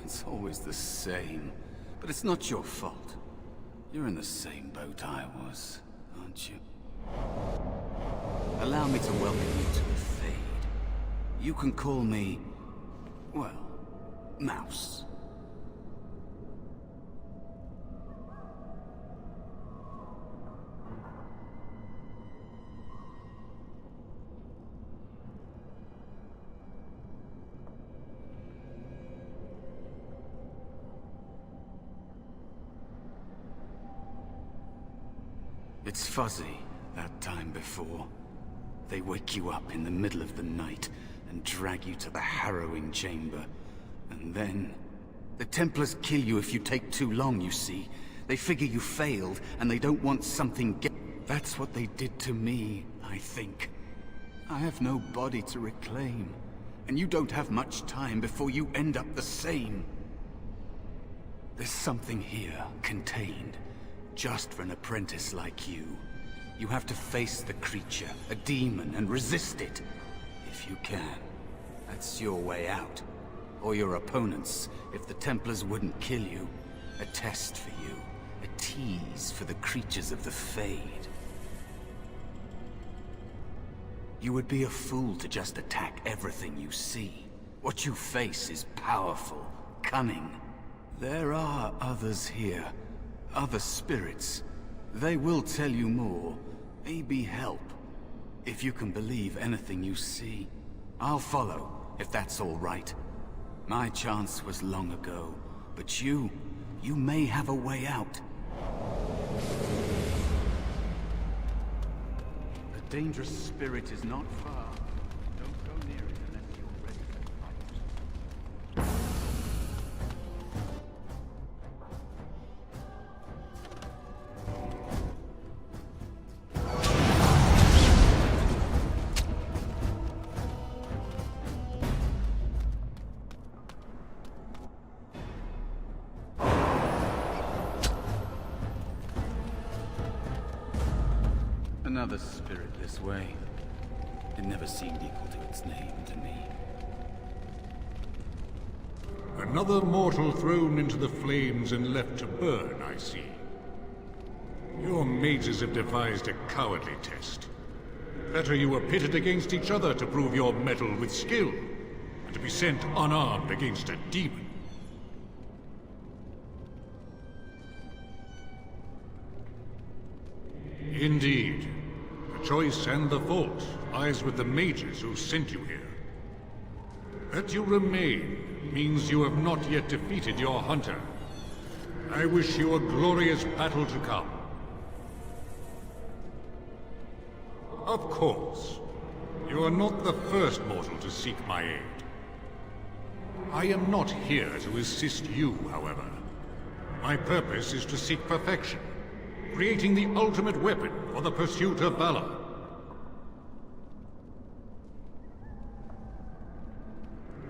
It's always the same. But it's not your fault. You're in the same boat I was, aren't you? Allow me to welcome you to the Fade. You can call me, well, Mouse. It's fuzzy, that time before. They wake you up in the middle of the night and drag you to the harrowing chamber. And then... the Templars kill you if you take too long, you see. They figure you failed, and they don't want something That's what they did to me, I think. I have no body to reclaim, and you don't have much time before you end up the same. There's something here, contained. Just for an apprentice like you. You have to face the creature, a demon, and resist it. If you can. That's your way out. Or your opponent's, if the Templars wouldn't kill you. A test for you. A tease for the creatures of the Fade. You would be a fool to just attack everything you see. What you face is powerful, cunning. There are others here. Other spirits. They will tell you more. Maybe help. If you can believe anything you see. I'll follow, if that's all right. My chance was long ago, but you may have a way out. A dangerous spirit is not far. Don't go near it unless you're ready to fight. Another spirit this way. It never seemed equal to its name to me. Another mortal thrown into the flames and left to burn, I see. Your mages have devised a cowardly test. Better you were pitted against each other to prove your mettle with skill, and to be sent unarmed against a demon. Indeed. The choice and the fault lies with the mages who sent you here. That you remain means you have not yet defeated your hunter. I wish you a glorious battle to come. Of course, you are not the first mortal to seek my aid. I am not here to assist you, however. My purpose is to seek perfection. Creating the ultimate weapon for the pursuit of valor.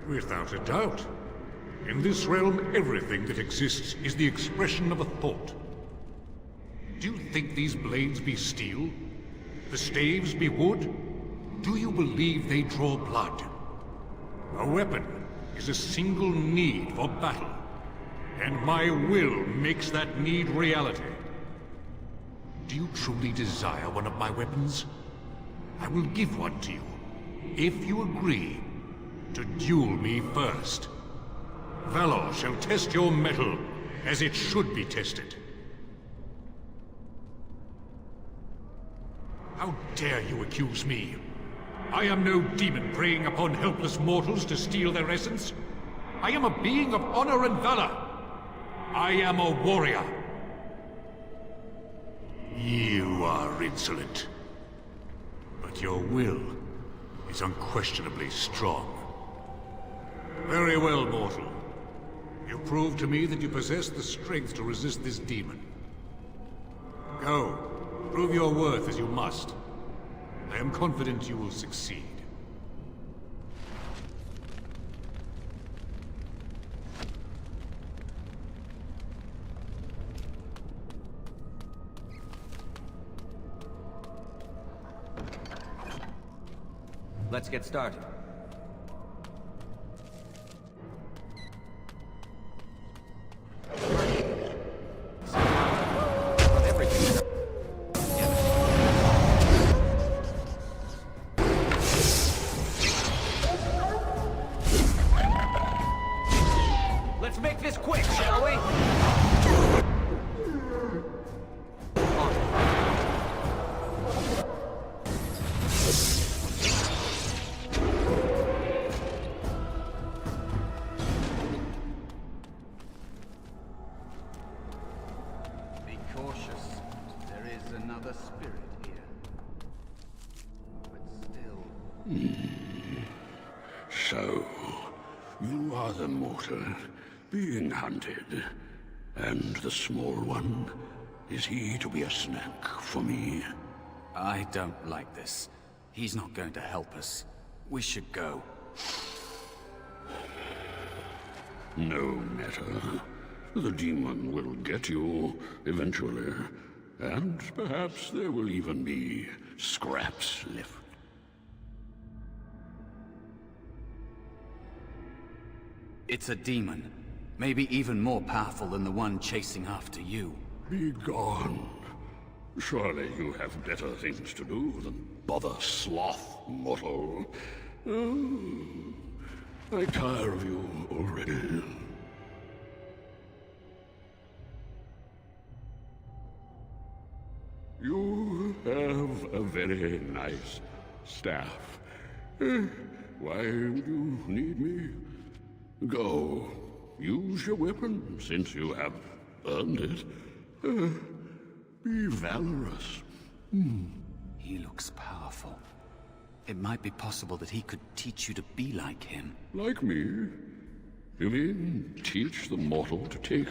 Without a doubt. In this realm, everything that exists is the expression of a thought. Do you think these blades be steel? The staves be wood? Do you believe they draw blood? A weapon is a single need for battle. And my will makes that need reality. Do you truly desire one of my weapons? I will give one to you, if you agree to duel me first. Valor shall test your mettle as it should be tested. How dare you accuse me? I am no demon preying upon helpless mortals to steal their essence. I am a being of honor and valor. I am a warrior. You are insolent. But your will is unquestionably strong. Very well, mortal. You proved to me that you possess the strength to resist this demon. Go, prove your worth as you must. I am confident you will succeed. Let's get started. So, you are the mortal being hunted. And the small one, is he to be a snack for me? I don't like this. He's not going to help us. We should go. No matter. The demon will get you eventually. And perhaps there will even be scraps left. It's a demon. Maybe even more powerful than the one chasing after you. Be gone. Surely you have better things to do than bother sloth, mortal. Oh, I tire of you already. You have a very nice staff. Why would you need me? Go. Use your weapon, since you have earned it. Be valorous. He looks powerful. It might be possible that he could teach you to be like him. Like me? You mean teach the mortal to take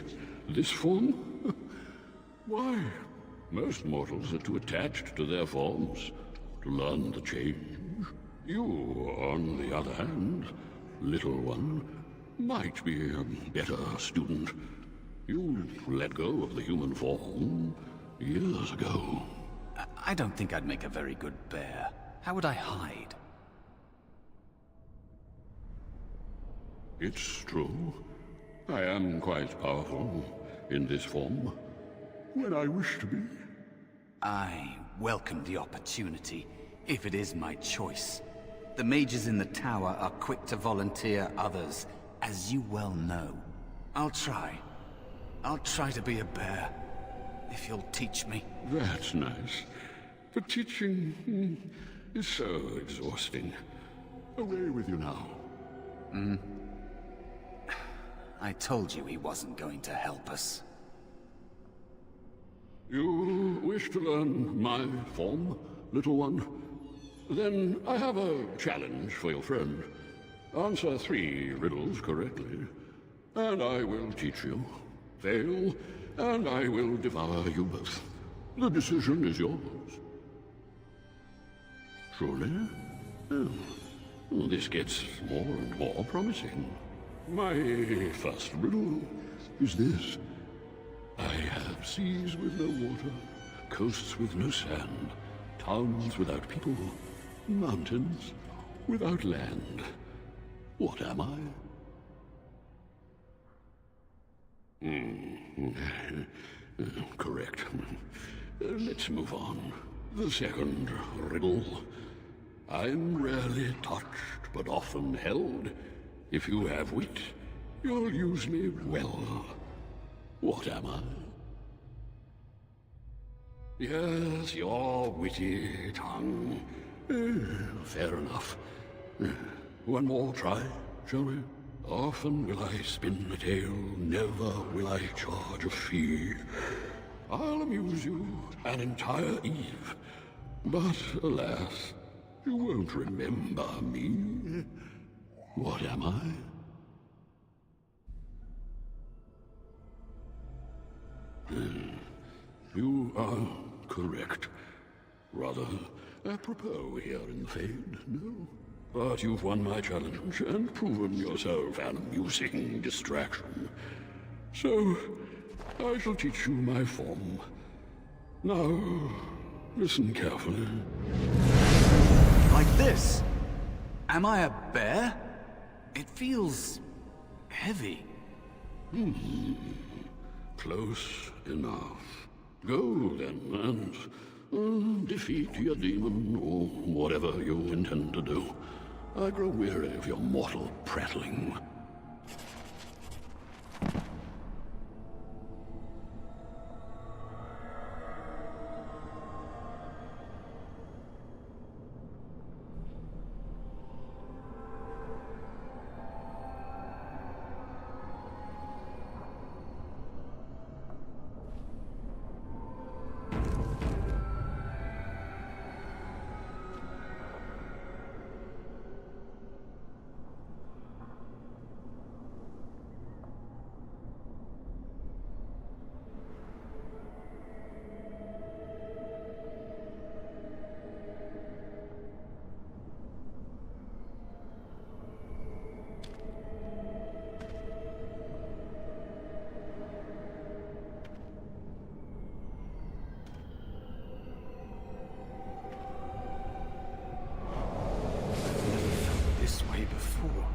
this form? Why? Most mortals are too attached to their forms to learn the change. You, on the other hand, little one, might be a better student. You let go of the human form years ago. I don't think I'd make a very good bear. How would I hide? It's true. I am quite powerful in this form. When I wish to be. I welcome the opportunity, if it is my choice. The mages in the tower are quick to volunteer others, as you well know. I'll try. I'll try to be a bear, if you'll teach me. That's nice. But teaching is so exhausting. Away with you now. I told you he wasn't going to help us. You wish to learn my form, little one? Then I have a challenge for your friend. Answer 3 riddles correctly, and I will teach you. Fail, and I will devour you both. The decision is yours. Surely? Oh, this gets more and more promising. My first riddle is this. I have seas with no water, coasts with no sand, towns without people, mountains without land. What am I? Correct. Let's move on. The second riddle. I'm rarely touched, but often held. If you have wit, you'll use me well. What am I? Yes, your witty tongue. Fair enough. One more try, shall we? Often will I spin a tale, never will I charge a fee. I'll amuse you an entire eve, but alas, you won't remember me. What am I? You are correct. Rather apropos here in the Fade, no? But you've won my challenge and proven yourself an amusing distraction. So, I shall teach you my form. Now, listen carefully. Like this? Am I a bear? It feels heavy. Close enough. Go then, and defeat your demon, or whatever you intend to do. I grow weary of your mortal prattling. before.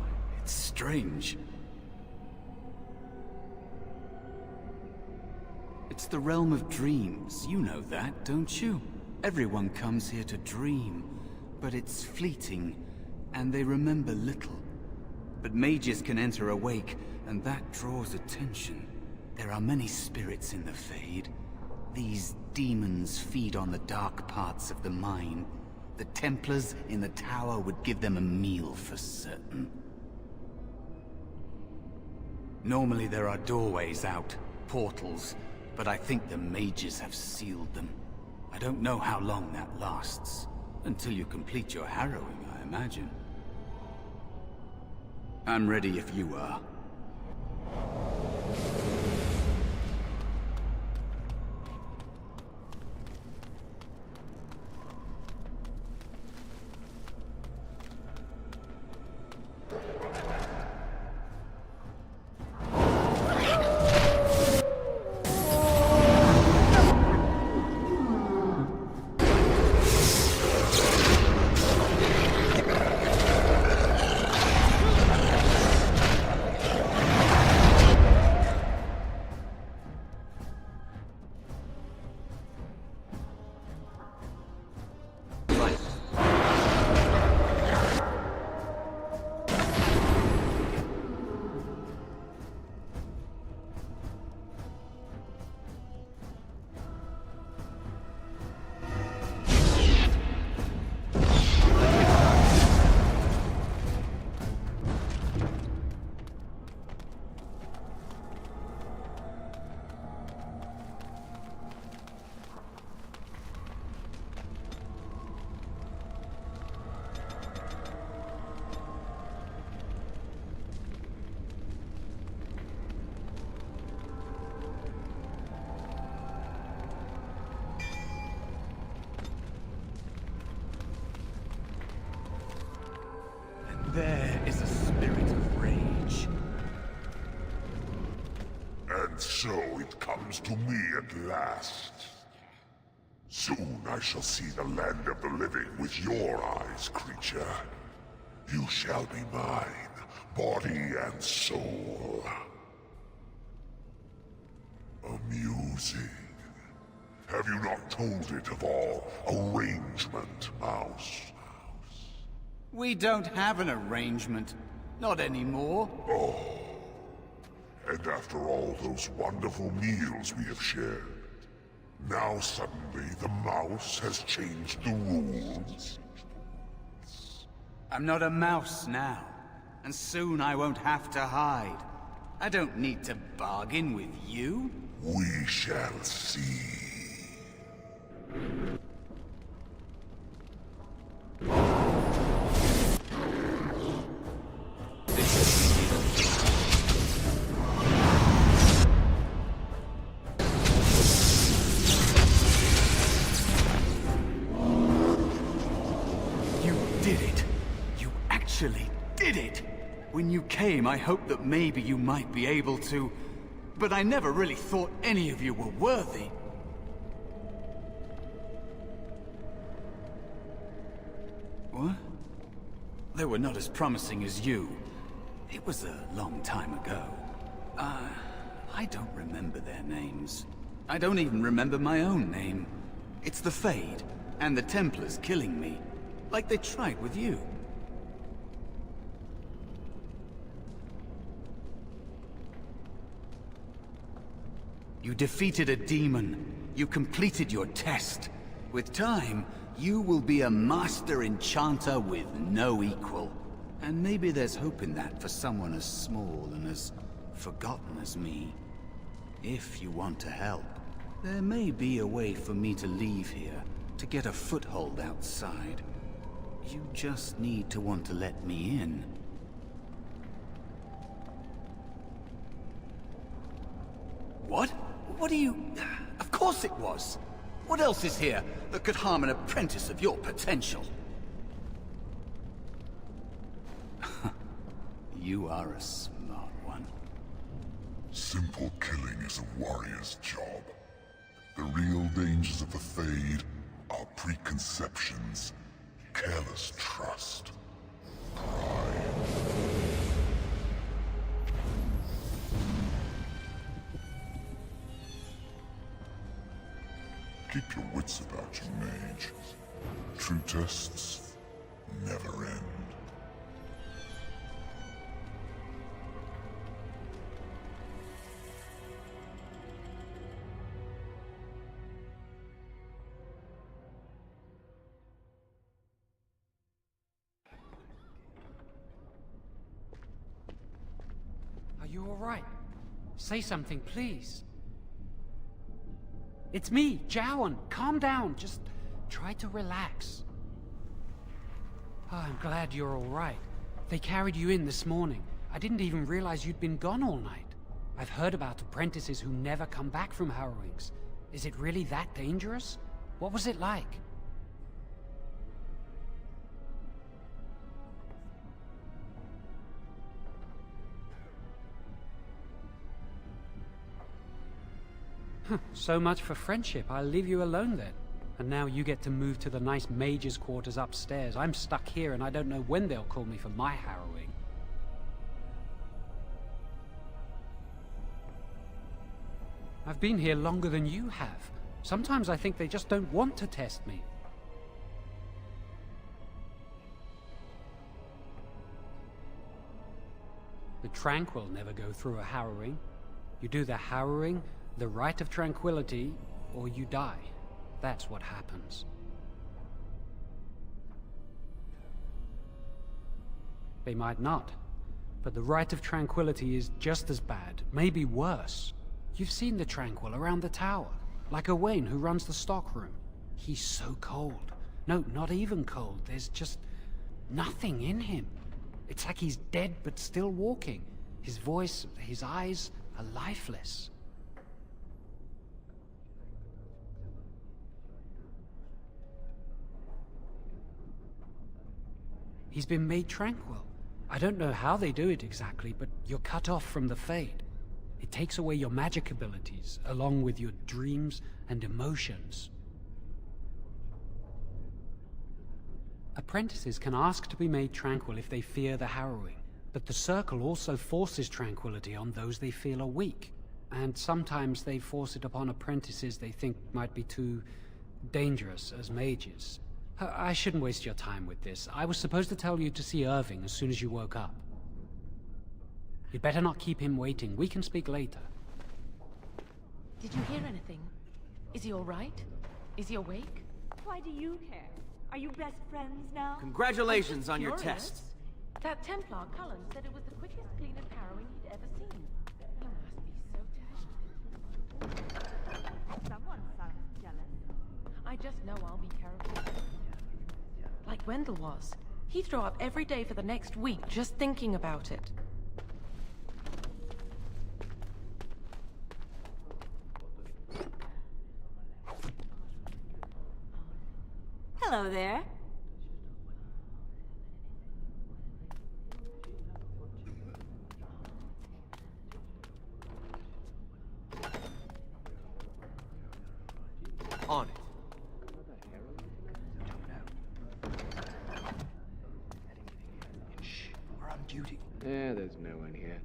It's strange. It's the realm of dreams. You know that, don't you? Everyone comes here to dream, but it's fleeting, and they remember little. But mages can enter awake, and that draws attention. There are many spirits in the Fade. These demons feed on the dark parts of the mind. The Templars in the tower would give them a meal for certain. Normally there are doorways out, portals, but I think the mages have sealed them. I don't know how long that lasts. Until you complete your harrowing, I imagine. I'm ready if you are. There is a spirit of rage. And so it comes to me at last. Soon I shall see the land of the living with your eyes, creature. You shall be mine, body and soul. Amusing. Have you not told it of our arrangement, Mouse? We don't have an arrangement. Not anymore. Oh. And after all those wonderful meals we have shared, now suddenly the mouse has changed the rules? I'm not a mouse now, and soon I won't have to hide. I don't need to bargain with you. We shall see. Did it! When you came, I hoped that maybe you might be able to, but I never really thought any of you were worthy. What? They were not as promising as you. It was a long time ago. I don't remember their names. I don't even remember my own name. It's the Fade, and the Templars killing me, like they tried with you. You defeated a demon. You completed your test. With time, you will be a master enchanter with no equal. And maybe there's hope in that for someone as small and as forgotten as me. If you want to help, there may be a way for me to leave here, to get a foothold outside. You just need to want to let me in. What? What do you... Of course it was! What else is here that could harm an apprentice of your potential? You are a smart one. Simple killing is a warrior's job. The real dangers of the Fade are preconceptions, careless trust, pride. Keep your wits about you, mage. True tests never end. Are you all right? Say something, please. It's me, Jowan. Calm down. Just try to relax. Oh, I'm glad you're all right. They carried you in this morning. I didn't even realize you'd been gone all night. I've heard about apprentices who never come back from harrowings. Is it really that dangerous? What was it like? So much for friendship. I'll leave you alone then. And now you get to move to the nice mage's quarters upstairs. I'm stuck here and I don't know when they'll call me for my harrowing. I've been here longer than you have. Sometimes I think they just don't want to test me. The Tranquil never go through a harrowing. You do the harrowing, the Rite of Tranquility, or you die. That's what happens. They might not, but the Rite of Tranquility is just as bad, maybe worse. You've seen the Tranquil around the tower, like Owain who runs the stockroom. He's so cold. No, not even cold. There's just nothing in him. It's like he's dead but still walking. His voice, his eyes are lifeless. He's been made tranquil. I don't know how they do it exactly, but you're cut off from the Fade. It takes away your magic abilities, along with your dreams and emotions. Apprentices can ask to be made tranquil if they fear the harrowing, but the Circle also forces tranquility on those they feel are weak, and sometimes they force it upon apprentices they think might be too dangerous as mages. I shouldn't waste your time with this. I was supposed to tell you to see Irving as soon as you woke up. You'd better not keep him waiting. We can speak later. Did you hear anything? Is he all right? Is he awake? Why do you care? Are you best friends now? Congratulations on your Curious. test. That Templar Cullen said it was the quickest, cleanest harrowing he'd ever seen. He must be so tested. Someone sounds jealous. I just know I'll be careful. Like Wendell was. He'd throw up every day for the next week just thinking about it. Hello there. On it. We're on duty. Yeah, there's no one here.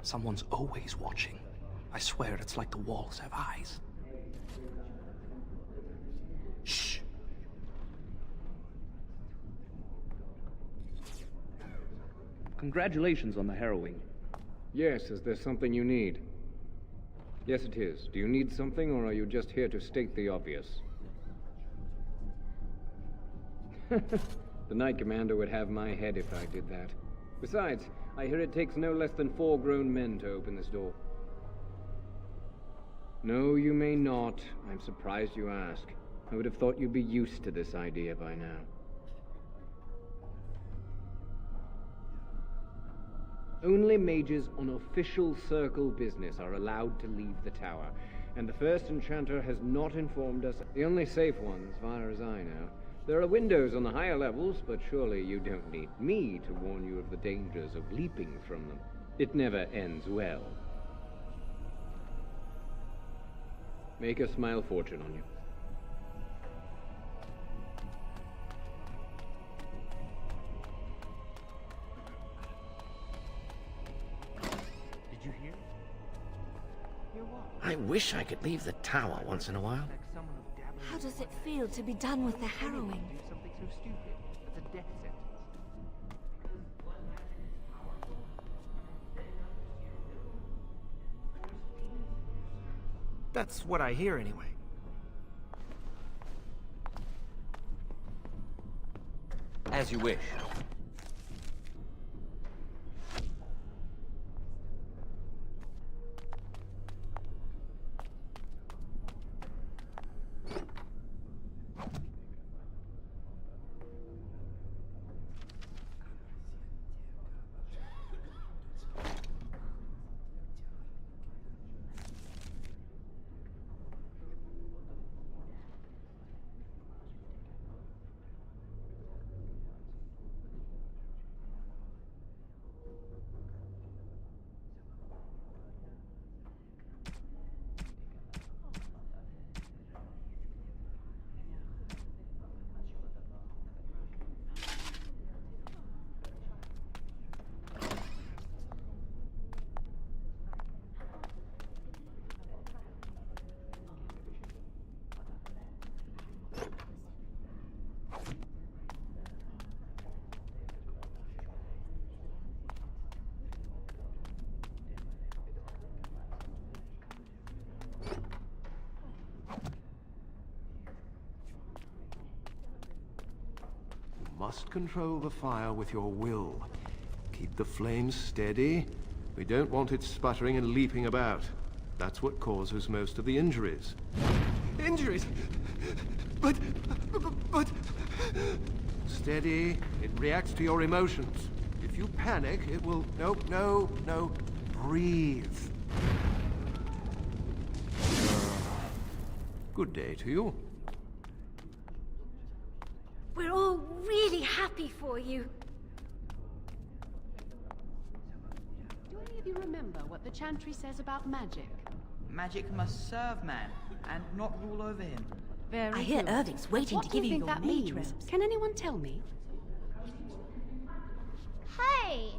Someone's always watching. I swear it's like the walls have eyes. Shh. Congratulations on the harrowing. Yes, is there something you need? Yes, it is. Do you need something, or are you just here to state the obvious? The Knight Commander would have my head if I did that. Besides, I hear it takes no less than 4 grown men to open this door. No, you may not. I'm surprised you ask. I would have thought you'd be used to this idea by now. Only mages on official Circle business are allowed to leave the tower, and the first enchanter has not informed us. The only safe one, as far as I know. There are windows on the higher levels, but surely you don't need me to warn you of the dangers of leaping from them. It never ends well. Make a smile fortune on you. Did you hear? Hear what? I wish I could leave the tower once in a while. Like someone who does it feel to be done with the harrowing? Do something so stupid. That's a death sentence. That's what I hear anyway. As you wish. Must control the fire with your will. Keep the flames steady. We don't want it sputtering and leaping about. That's what causes most of the injuries. Injuries? But... Steady. It reacts to your emotions. If you panic, it will... No. Breathe. Good day to you. We're all really happy for you. Do any of you remember what the chantry says about magic? Magic must serve man, and not rule over him. Very I hear good. Irving's waiting What to do you give you think your that mage means? robes. Can anyone tell me? Hey!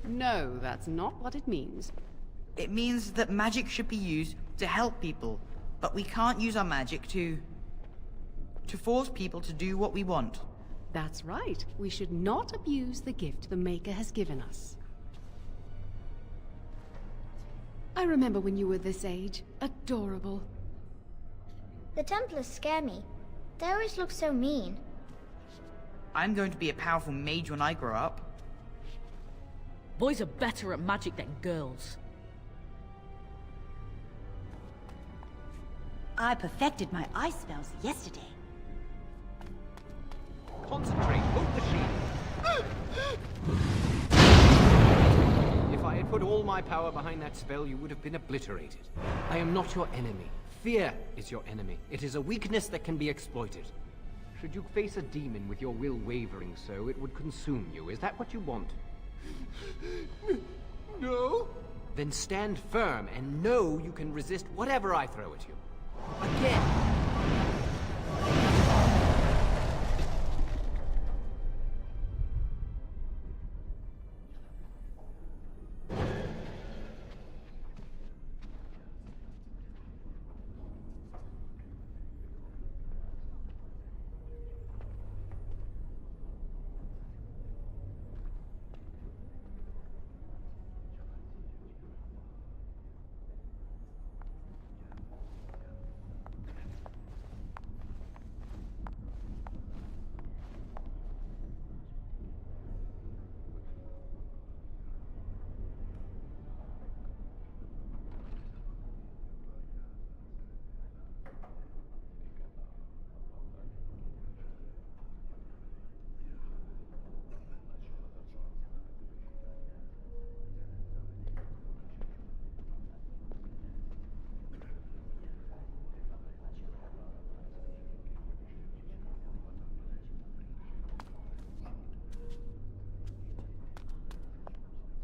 No, that's not what it means. It means that magic should be used to help people, but we can't use our magic to force people to do what we want. That's right. We should not abuse the gift the Maker has given us. I remember when you were this age. Adorable. The Templars scare me. They always look so mean. I'm going to be a powerful mage when I grow up. Boys are better at magic than girls. I perfected my ice spells yesterday. Concentrate, hold the shield. If I had put all my power behind that spell, you would have been obliterated. I am not your enemy. Fear is your enemy. It is a weakness that can be exploited. Should you face a demon with your will wavering so, it would consume you. Is that what you want? No? Then stand firm and know you can resist whatever I throw at you. Again!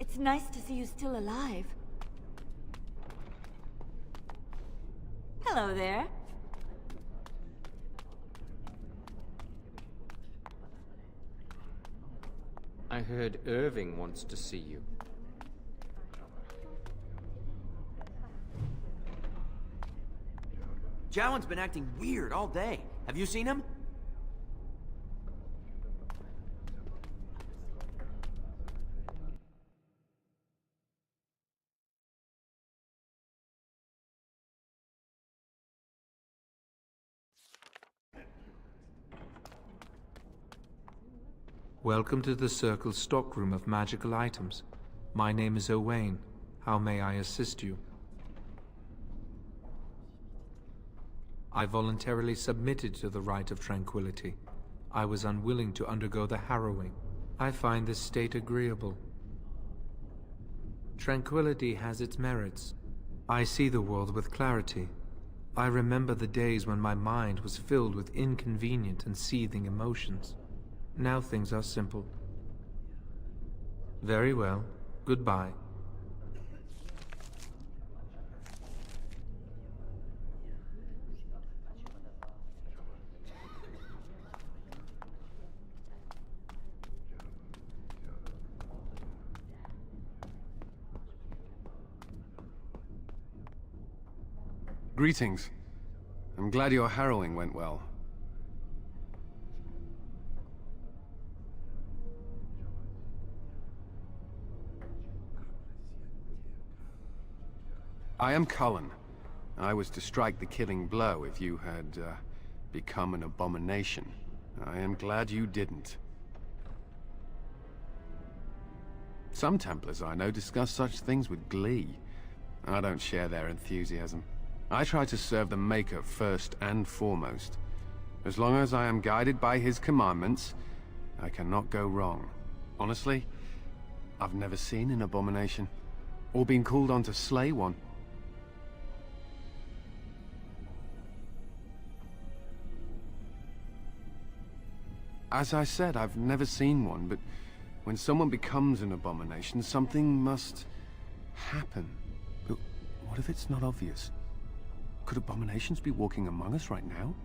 It's nice to see you still alive. Hello there. I heard Irving wants to see you. Jowen's been acting weird all day. Have you seen him? Welcome to the Circle's stockroom of magical items. My name is Owain. How may I assist you? I voluntarily submitted to the rite of tranquility. I was unwilling to undergo the harrowing. I find this state agreeable. Tranquility has its merits. I see the world with clarity. I remember the days when my mind was filled with inconvenient and seething emotions. Now things are simple. Very well. Goodbye. Greetings. I'm glad your harrowing went well. I am Cullen. I was to strike the killing blow if you had, become an abomination. I am glad you didn't. Some Templars I know discuss such things with glee. I don't share their enthusiasm. I try to serve the Maker first and foremost. As long as I am guided by his commandments, I cannot go wrong. Honestly, I've never seen an abomination, or been called on to slay one. As I said, I've never seen one, but when someone becomes an abomination, something must happen. But what if it's not obvious? Could abominations be walking among us right now?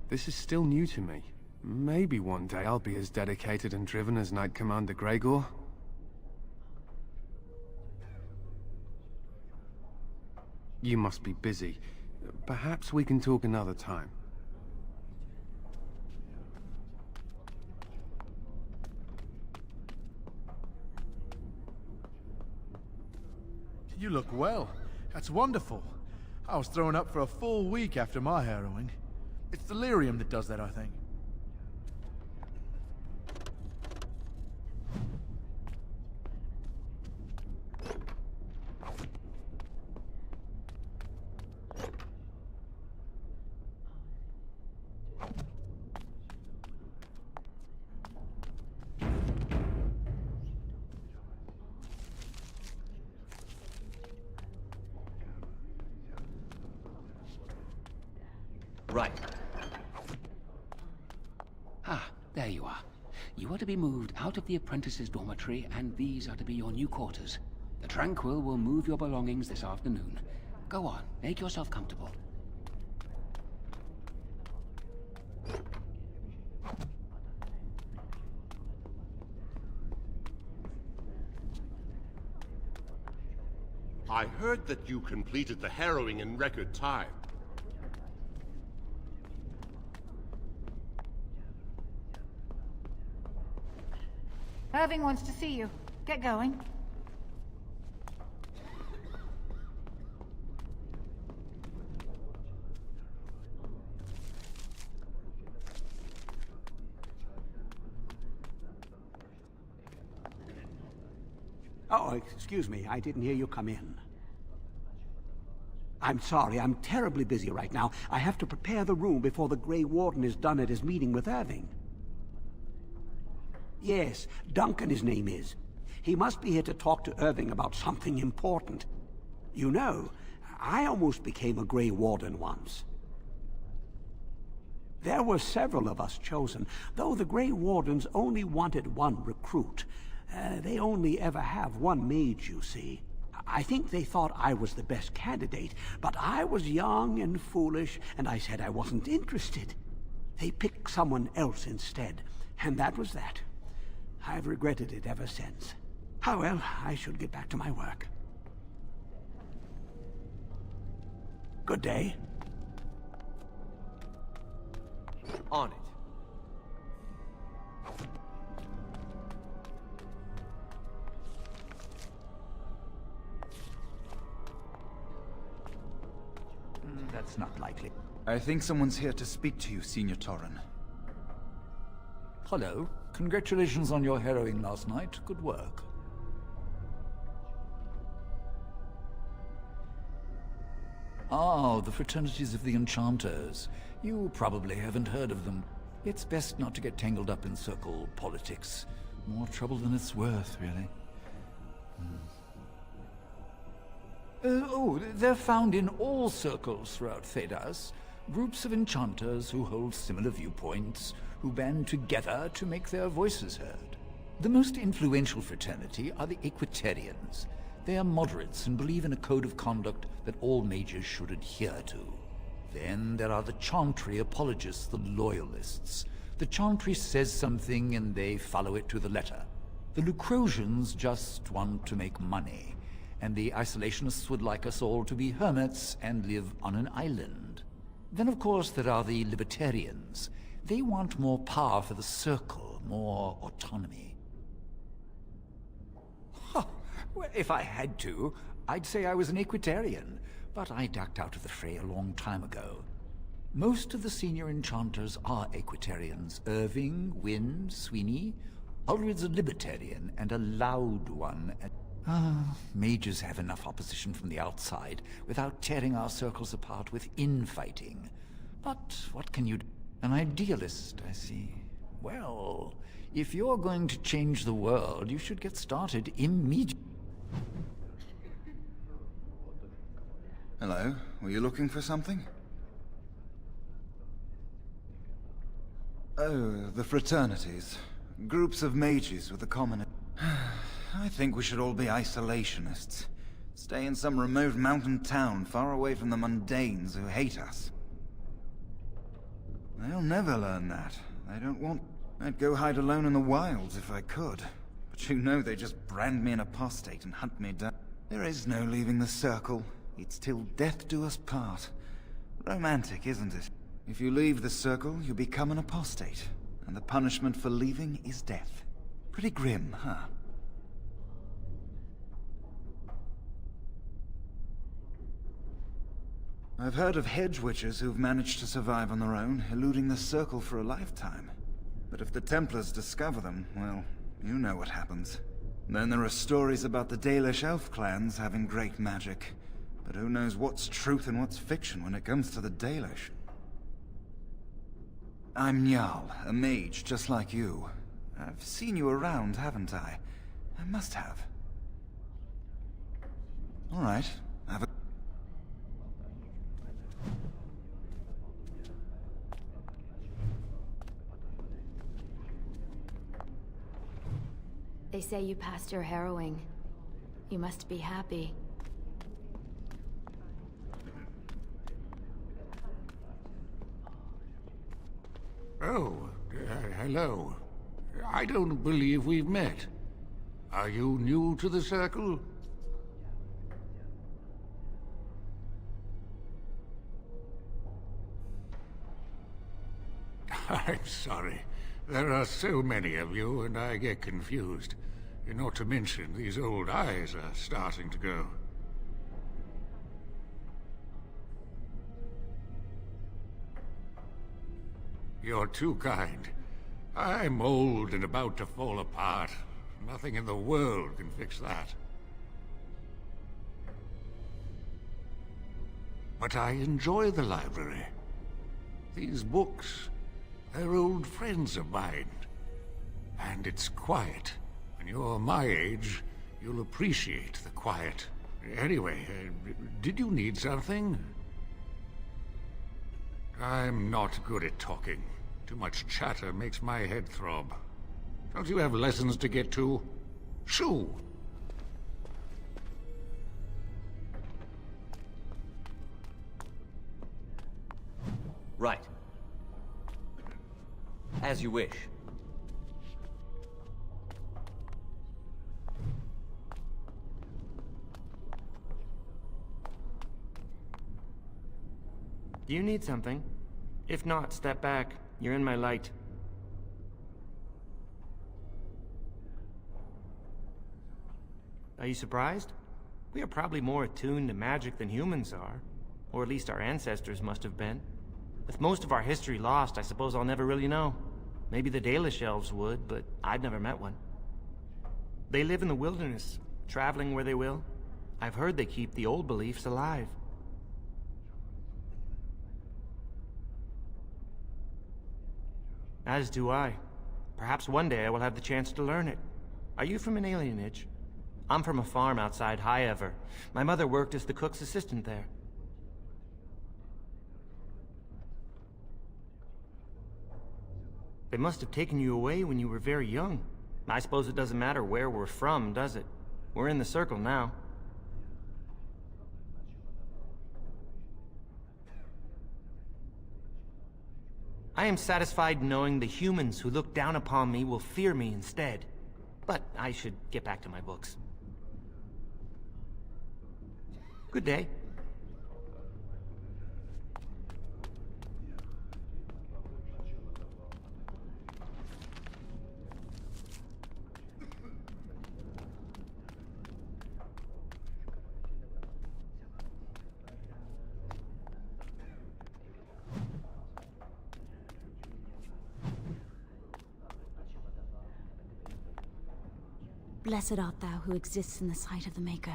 This is still new to me. Maybe one day I'll be as dedicated and driven as Knight Commander Gregor. You must be busy. Perhaps we can talk another time. You look well. That's wonderful. I was thrown up for a full week after my harrowing. It's delirium that does that, I think. Right. Ah, there you are. You are to be moved out of the apprentices' dormitory, and these are to be your new quarters. The Tranquil will move your belongings this afternoon. Go on, make yourself comfortable. I heard that you completed the harrowing in record time. Irving wants to see you. Get going. Oh, excuse me. I didn't hear you come in. I'm sorry. I'm terribly busy right now. I have to prepare the room before the Grey Warden is done at his meeting with Irving. Yes, Duncan his name is. He must be here to talk to Irving about something important. You know, I almost became a Grey Warden once. There were several of us chosen, though the Grey Wardens only wanted one recruit. They only ever have one mage, you see. I think they thought I was the best candidate, but I was young and foolish, and I said I wasn't interested. They picked someone else instead, and that was that. I've regretted it ever since. Ah, well, I should get back to my work. Good day. On it. That's not likely. I think someone's here to speak to you, Senior Torren. Hello. Congratulations on your harrowing last night. Good work. Ah, the fraternities of the Enchanters. You probably haven't heard of them. It's best not to get tangled up in circle politics. More trouble than it's worth, really. They're found in all circles throughout Thedas. Groups of enchanters who hold similar viewpoints, who band together to make their voices heard. The most influential fraternity are the Equitarians. They are moderates and believe in a code of conduct that all mages should adhere to. Then there are the Chantry apologists, the Loyalists. The Chantry says something and they follow it to the letter. The Lucrosians just want to make money. And the Isolationists would like us all to be hermits and live on an island. Then, of course, there are the Libertarians. They want more power for the Circle, more autonomy. Huh. Well, if I had to, I'd say I was an Equitarian, but I ducked out of the fray a long time ago. Most of the senior enchanters are Equitarians. Irving, Wynne, Sweeney. Ulrid's a Libertarian, and a loud one at mages have enough opposition from the outside without tearing our circles apart with infighting. But what can you do? An idealist, I see. Well, if you're going to change the world, you should get started immediately. Hello, were you looking for something? Oh, the fraternities. Groups of mages with a common... I think we should all be isolationists. Stay in some remote mountain town, far away from the mundanes who hate us. They'll never learn that. They don't want... I'd go hide alone in the wilds if I could. But you know they just brand me an apostate and hunt me down. There is no leaving the circle. It's till death do us part. Romantic, isn't it? If you leave the circle, you become an apostate. And the punishment for leaving is death. Pretty grim, huh? I've heard of hedge witches who've managed to survive on their own, eluding the circle for a lifetime. But if the Templars discover them, well, you know what happens. Then there are stories about the Dalish elf clans having great magic. But who knows what's truth and what's fiction when it comes to the Dalish? I'm Njal, a mage just like you. I've seen you around, haven't I? I must have. All right, have a... They say you passed your harrowing. You must be happy. Oh, hello. I don't believe we've met. Are you new to the Circle? I'm sorry. There are so many of you, and I get confused. Not to mention, these old eyes are starting to go. You're too kind. I'm old and about to fall apart. Nothing in the world can fix that. But I enjoy the library. These books, they're old friends of mine. And it's quiet. When you're my age, you'll appreciate the quiet. Anyway, did you need something? I'm not good at talking. Too much chatter makes my head throb. Don't you have lessons to get to? Shoo! Right. As you wish. Do you need something? If not, step back. You're in my light. Are you surprised? We are probably more attuned to magic than humans are. Or at least our ancestors must have been. With most of our history lost, I suppose I'll never really know. Maybe the Dalish elves would, but I've never met one. They live in the wilderness, traveling where they will. I've heard they keep the old beliefs alive. As do I. Perhaps one day I will have the chance to learn it. Are you from an alienage? I'm from a farm outside High Ever. My mother worked as the cook's assistant there. They must have taken you away when you were very young. I suppose it doesn't matter where we're from, does it? We're in the circle now. I am satisfied knowing the humans who look down upon me will fear me instead. But I should get back to my books. Good day. Blessed art thou who exists in the sight of the Maker.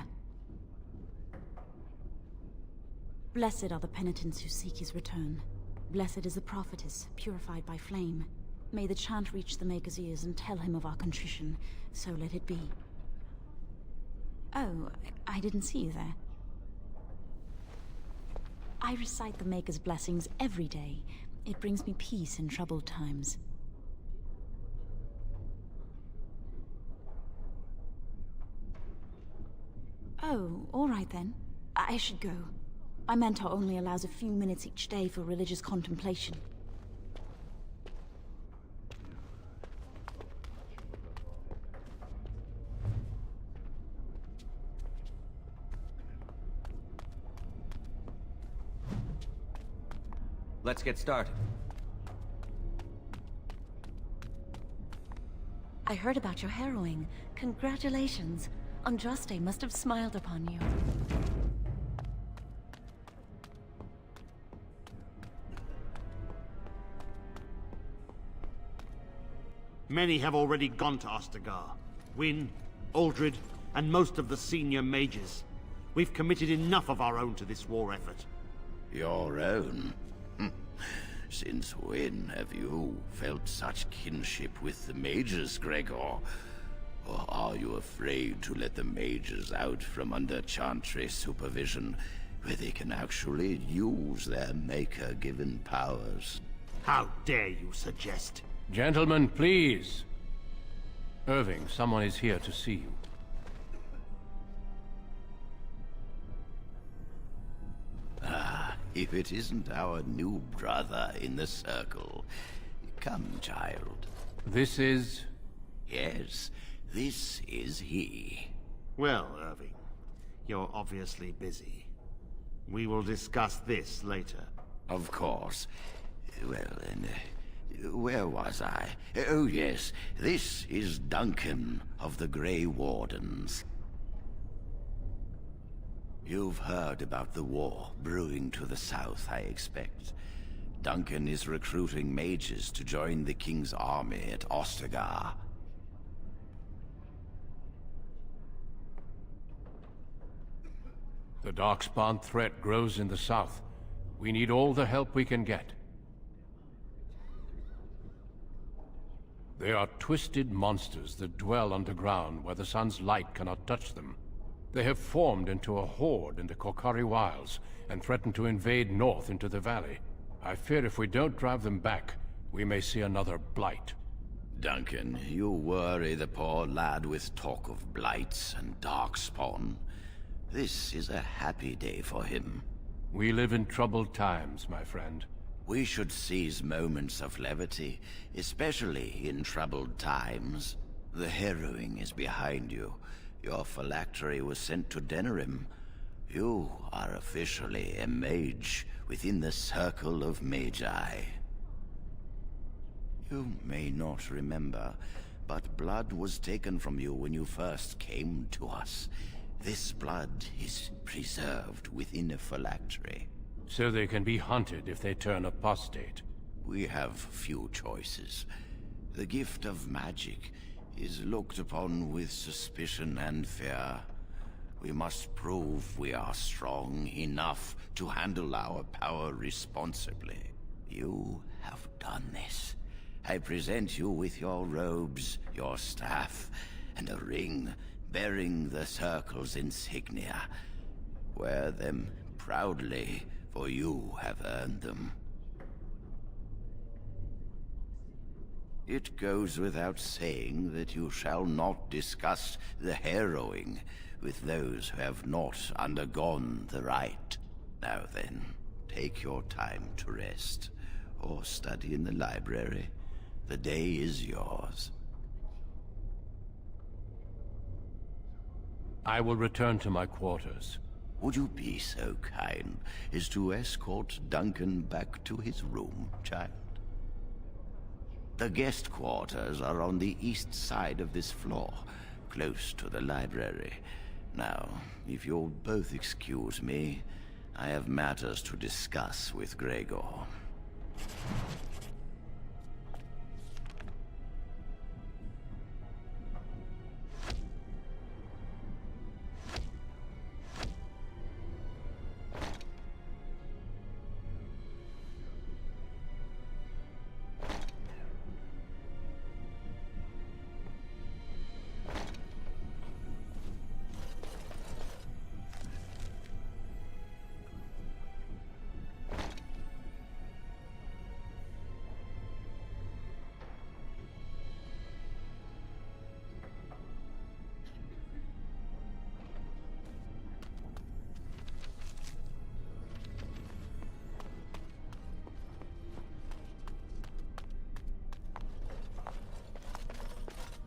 Blessed are the penitents who seek his return. Blessed is the prophetess, purified by flame. May the chant reach the Maker's ears and tell him of our contrition, so let it be. Oh, I didn't see you there. I recite the Maker's blessings every day. It brings me peace in troubled times. Oh, all right then. I should go. My mentor only allows a few minutes each day for religious contemplation. Let's get started. I heard about your harrowing. Congratulations. Andraste must have smiled upon you. Many have already gone to Ostagar. Wynne, Aldred, and most of the senior mages. We've committed enough of our own to this war effort. Your own? Since when have you felt such kinship with the mages, Gregor? Or are you afraid to let the mages out from under Chantry supervision, where they can actually use their Maker-given powers? How dare you suggest? Gentlemen, please. Irving, someone is here to see you. Ah, if it isn't our new brother in the circle. Come, child. This is... Yes, this is he. Well, Irving, you're obviously busy. We will discuss this later. Of course. Well, then, where was I? Oh, yes, this is Duncan of the Grey Wardens. You've heard about the war brewing to the south, I expect. Duncan is recruiting mages to join the King's army at Ostagar. The Darkspawn threat grows in the south. We need all the help we can get. They are twisted monsters that dwell underground where the sun's light cannot touch them. They have formed into a horde in the Korkari Wilds and threaten to invade north into the valley. I fear if we don't drive them back, we may see another blight. Duncan, you worry the poor lad with talk of blights and Darkspawn. This is a happy day for him. We live in troubled times, my friend. We should seize moments of levity, especially in troubled times. The harrowing is behind you. Your phylactery was sent to Denerim. You are officially a mage within the circle of magi. You may not remember, but blood was taken from you when you first came to us. This blood is preserved within a phylactery. So they can be hunted if they turn apostate. We have few choices. The gift of magic is looked upon with suspicion and fear. We must prove we are strong enough to handle our power responsibly. You have done this. I present you with your robes, your staff, and a ring bearing the Circle's insignia. Wear them proudly, for you have earned them. It goes without saying that you shall not discuss the harrowing with those who have not undergone the rite. Now then, take your time to rest, or study in the library. The day is yours. I will return to my quarters. Would you be so kind as to escort Duncan back to his room, child? The guest quarters are on the east side of this floor, close to the library. Now, if you'll both excuse me, I have matters to discuss with Gregor.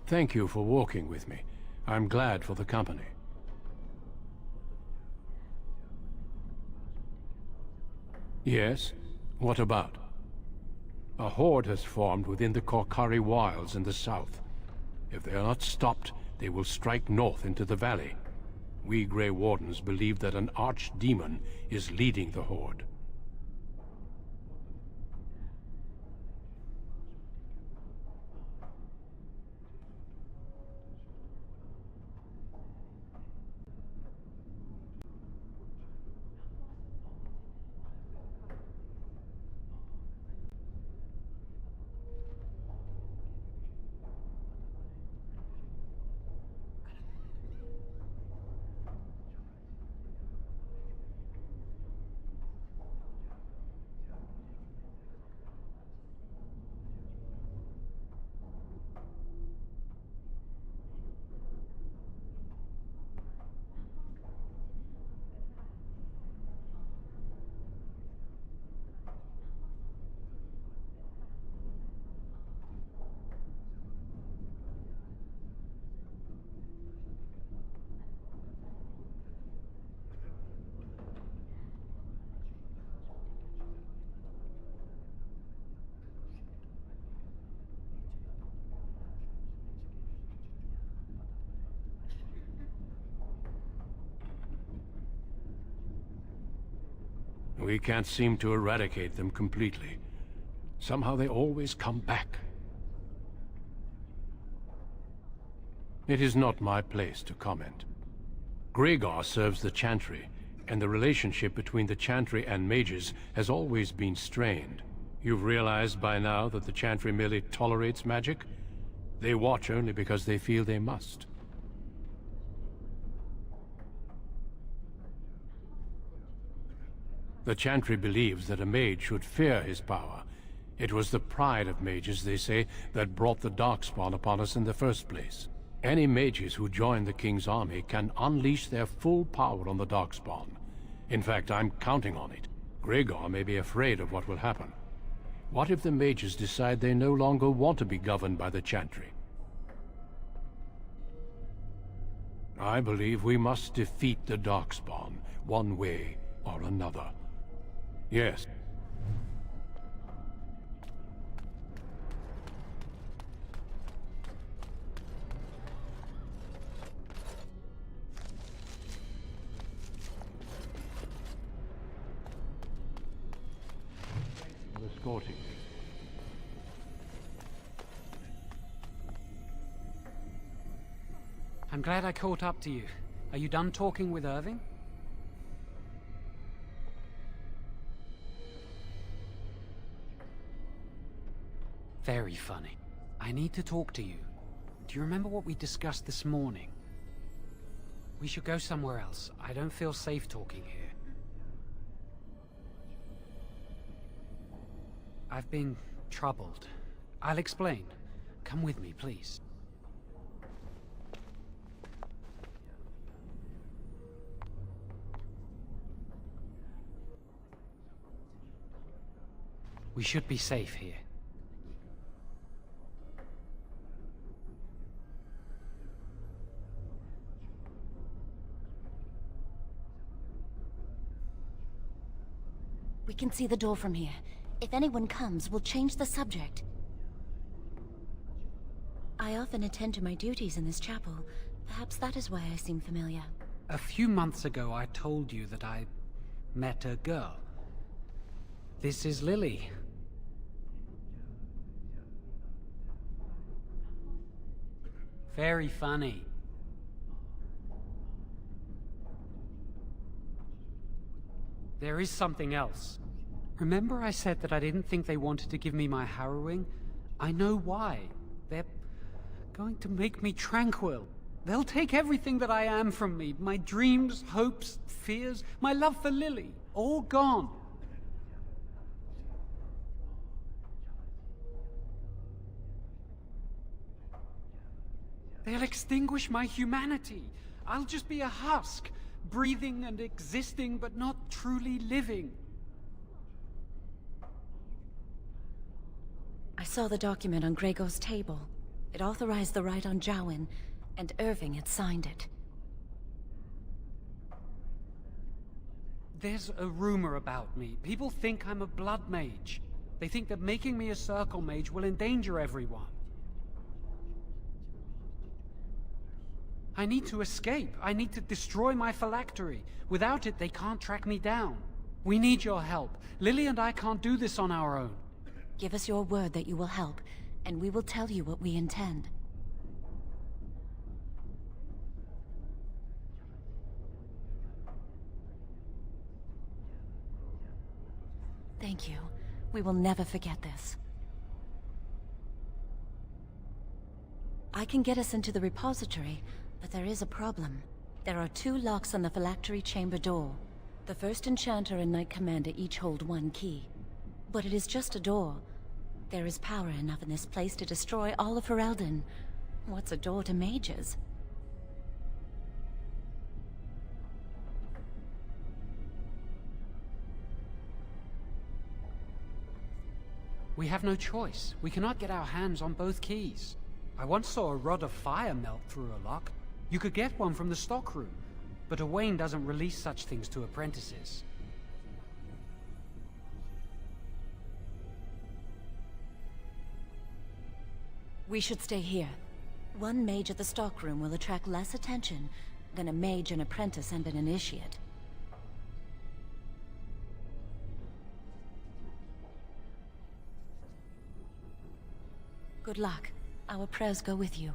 Thank you for walking with me. I'm glad for the company. Yes? What about? A horde has formed within the Korkari Wilds in the south. If they are not stopped, they will strike north into the valley. We Grey Wardens believe that an archdemon is leading the horde. We can't seem to eradicate them completely. Somehow they always come back. It is not my place to comment. Gregor serves the Chantry, and the relationship between the Chantry and mages has always been strained. You've realized by now that the Chantry merely tolerates magic? They watch only because they feel they must. The Chantry believes that a mage should fear his power. It was the pride of mages, they say, that brought the Darkspawn upon us in the first place. Any mages who join the King's army can unleash their full power on the Darkspawn. In fact, I'm counting on it. Gregor may be afraid of what will happen. What if the mages decide they no longer want to be governed by the Chantry? I believe we must defeat the Darkspawn, one way or another. Yes. Escorting me. I'm glad I caught up to you. Are you done talking with Irving? Very funny. I need to talk to you. Do you remember what we discussed this morning? We should go somewhere else. I don't feel safe talking here. I've been troubled. I'll explain. Come with me, please. We should be safe here. We can see the door from here. If anyone comes, we'll change the subject. I often attend to my duties in this chapel. Perhaps that is why I seem familiar. A few months ago, I told you that I met a girl. This is Lily. Very funny. There is something else. Remember I said that I didn't think they wanted to give me my harrowing? I know why. They're going to make me tranquil. They'll take everything that I am from me. My dreams, hopes, fears, my love for Lily. All gone. They'll extinguish my humanity. I'll just be a husk, breathing and existing, but not truly living. I saw the document on Gregor's table. It authorized the right on Jowen, and Irving had signed it. There's a rumor about me. People think I'm a blood mage. They think that making me a circle mage will endanger everyone. I need to escape. I need to destroy my phylactery. Without it, they can't track me down. We need your help. Lily and I can't do this on our own. Give us your word that you will help, and we will tell you what we intend. Thank you. We will never forget this. I can get us into the repository, but there is a problem. There are 2 locks on the phylactery chamber door. The first enchanter and knight commander each hold 1 key. But it is just a door. There is power enough in this place to destroy all of Ferelden. What's a door to mages? We have no choice. We cannot get our hands on both keys. I once saw a rod of fire melt through a lock. You could get one from the stockroom, but Owain doesn't release such things to apprentices. We should stay here. 1 mage at the stockroom will attract less attention than a mage, an apprentice, and an initiate. Good luck. Our prayers go with you.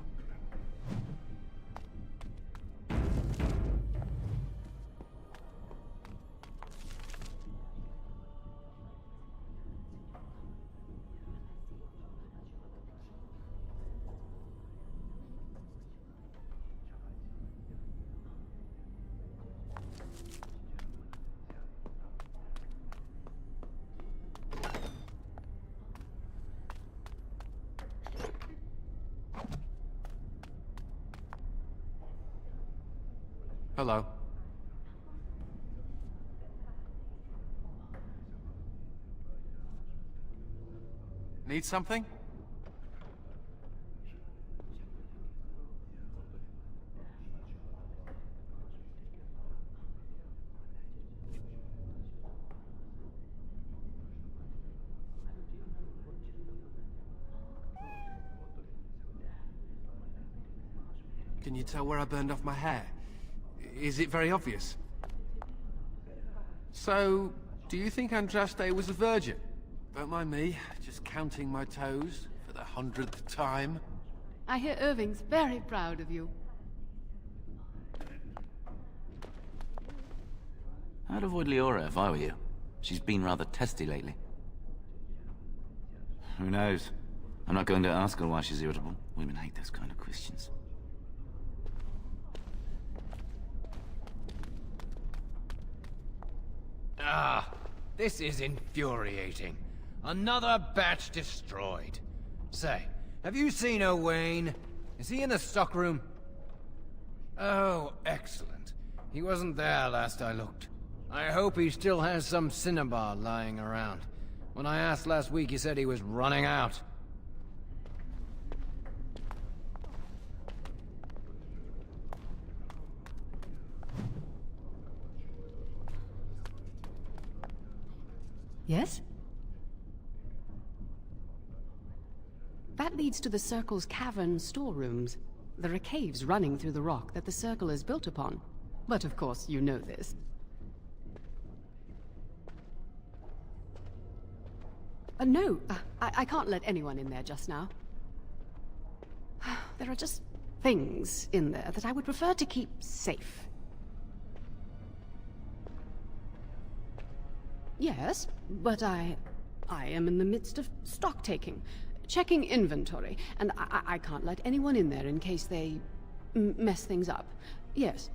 Hello. Need something? Can you tell where I burned off my hair? Is it very obvious? So, do you think Andraste was a virgin? Don't mind me, just counting my toes for the 100th time. I hear Irving's very proud of you. I'd avoid Leora if I were you. She's been rather testy lately. Who knows? I'm not going to ask her why she's irritable. Women hate those kind of questions. Ah, this is infuriating. Another batch destroyed. Say, have you seen Owain? Is he in the stockroom? Oh, excellent. He wasn't there last I looked. I hope he still has some cinnabar lying around. When I asked last week, he said he was running out. Yes? That leads to the Circle's cavern storerooms. There are caves running through the rock that the Circle is built upon. But of course, you know this. No, I can't let anyone in there just now. There are just things in there that I would prefer to keep safe. Yes, but I am in the midst of stock taking, checking inventory, and I can't let anyone in there in case they mess things up. Yes.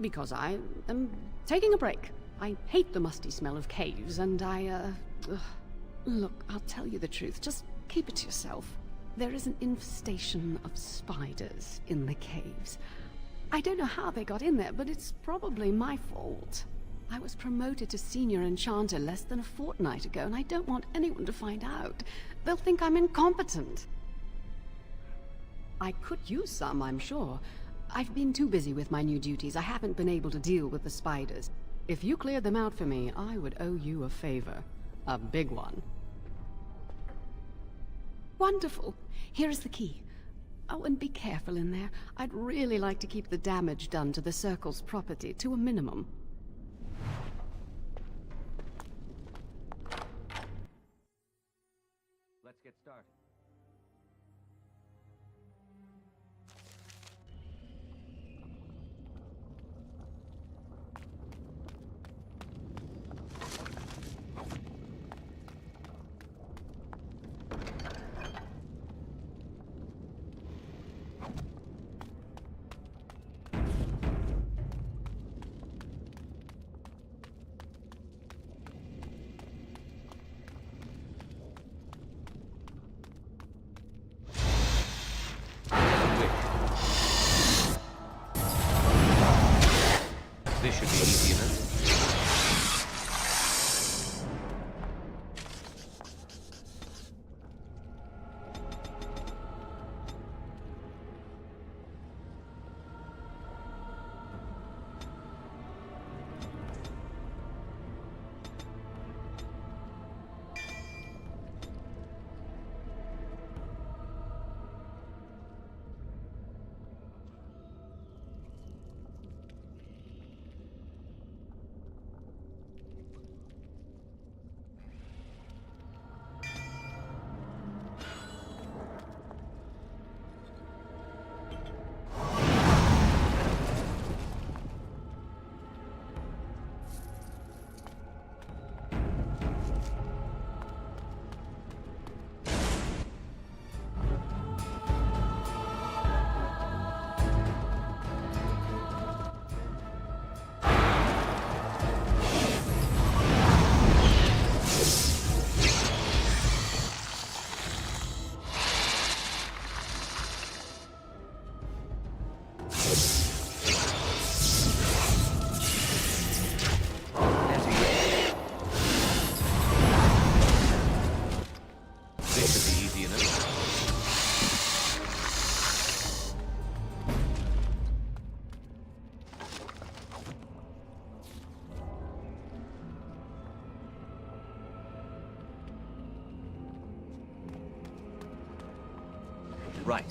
Because I am taking a break. I hate the musty smell of caves, and Look, I'll tell you the truth. Just keep it to yourself. There is an infestation of spiders in the caves. I don't know how they got in there, but it's probably my fault. I was promoted to senior enchanter less than a fortnight ago, and I don't want anyone to find out. They'll think I'm incompetent. I could use some, I'm sure. I've been too busy with my new duties. I haven't been able to deal with the spiders. If you cleared them out for me, I would owe you a favor. A big one. Wonderful. Here is the key. Oh, and be careful in there. I'd really like to keep the damage done to the Circle's property to a minimum. Let's get started. This should be easy enough. Right.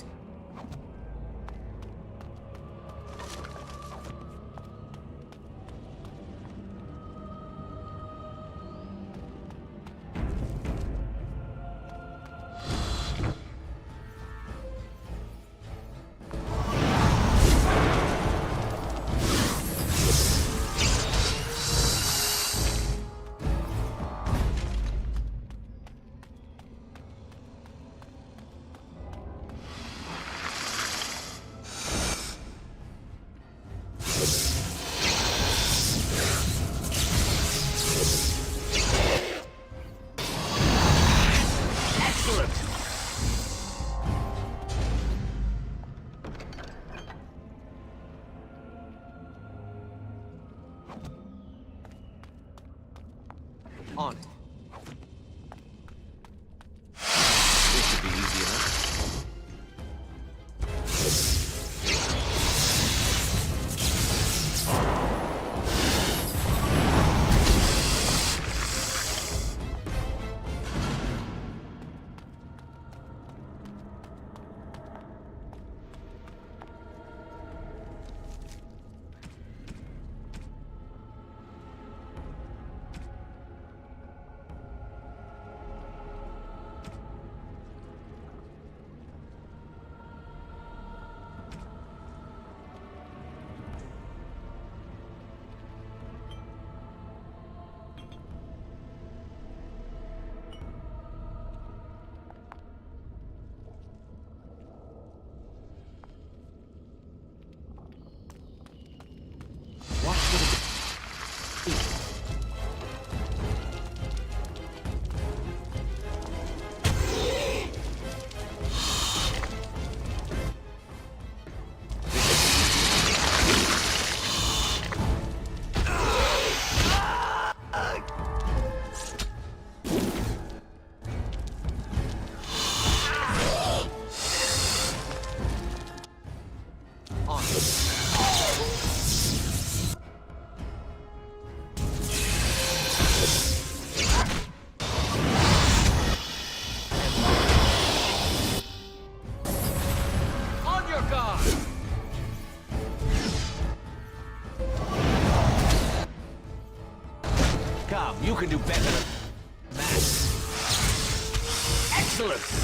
On it. This should be easy enough. You can do better than that. Excellent!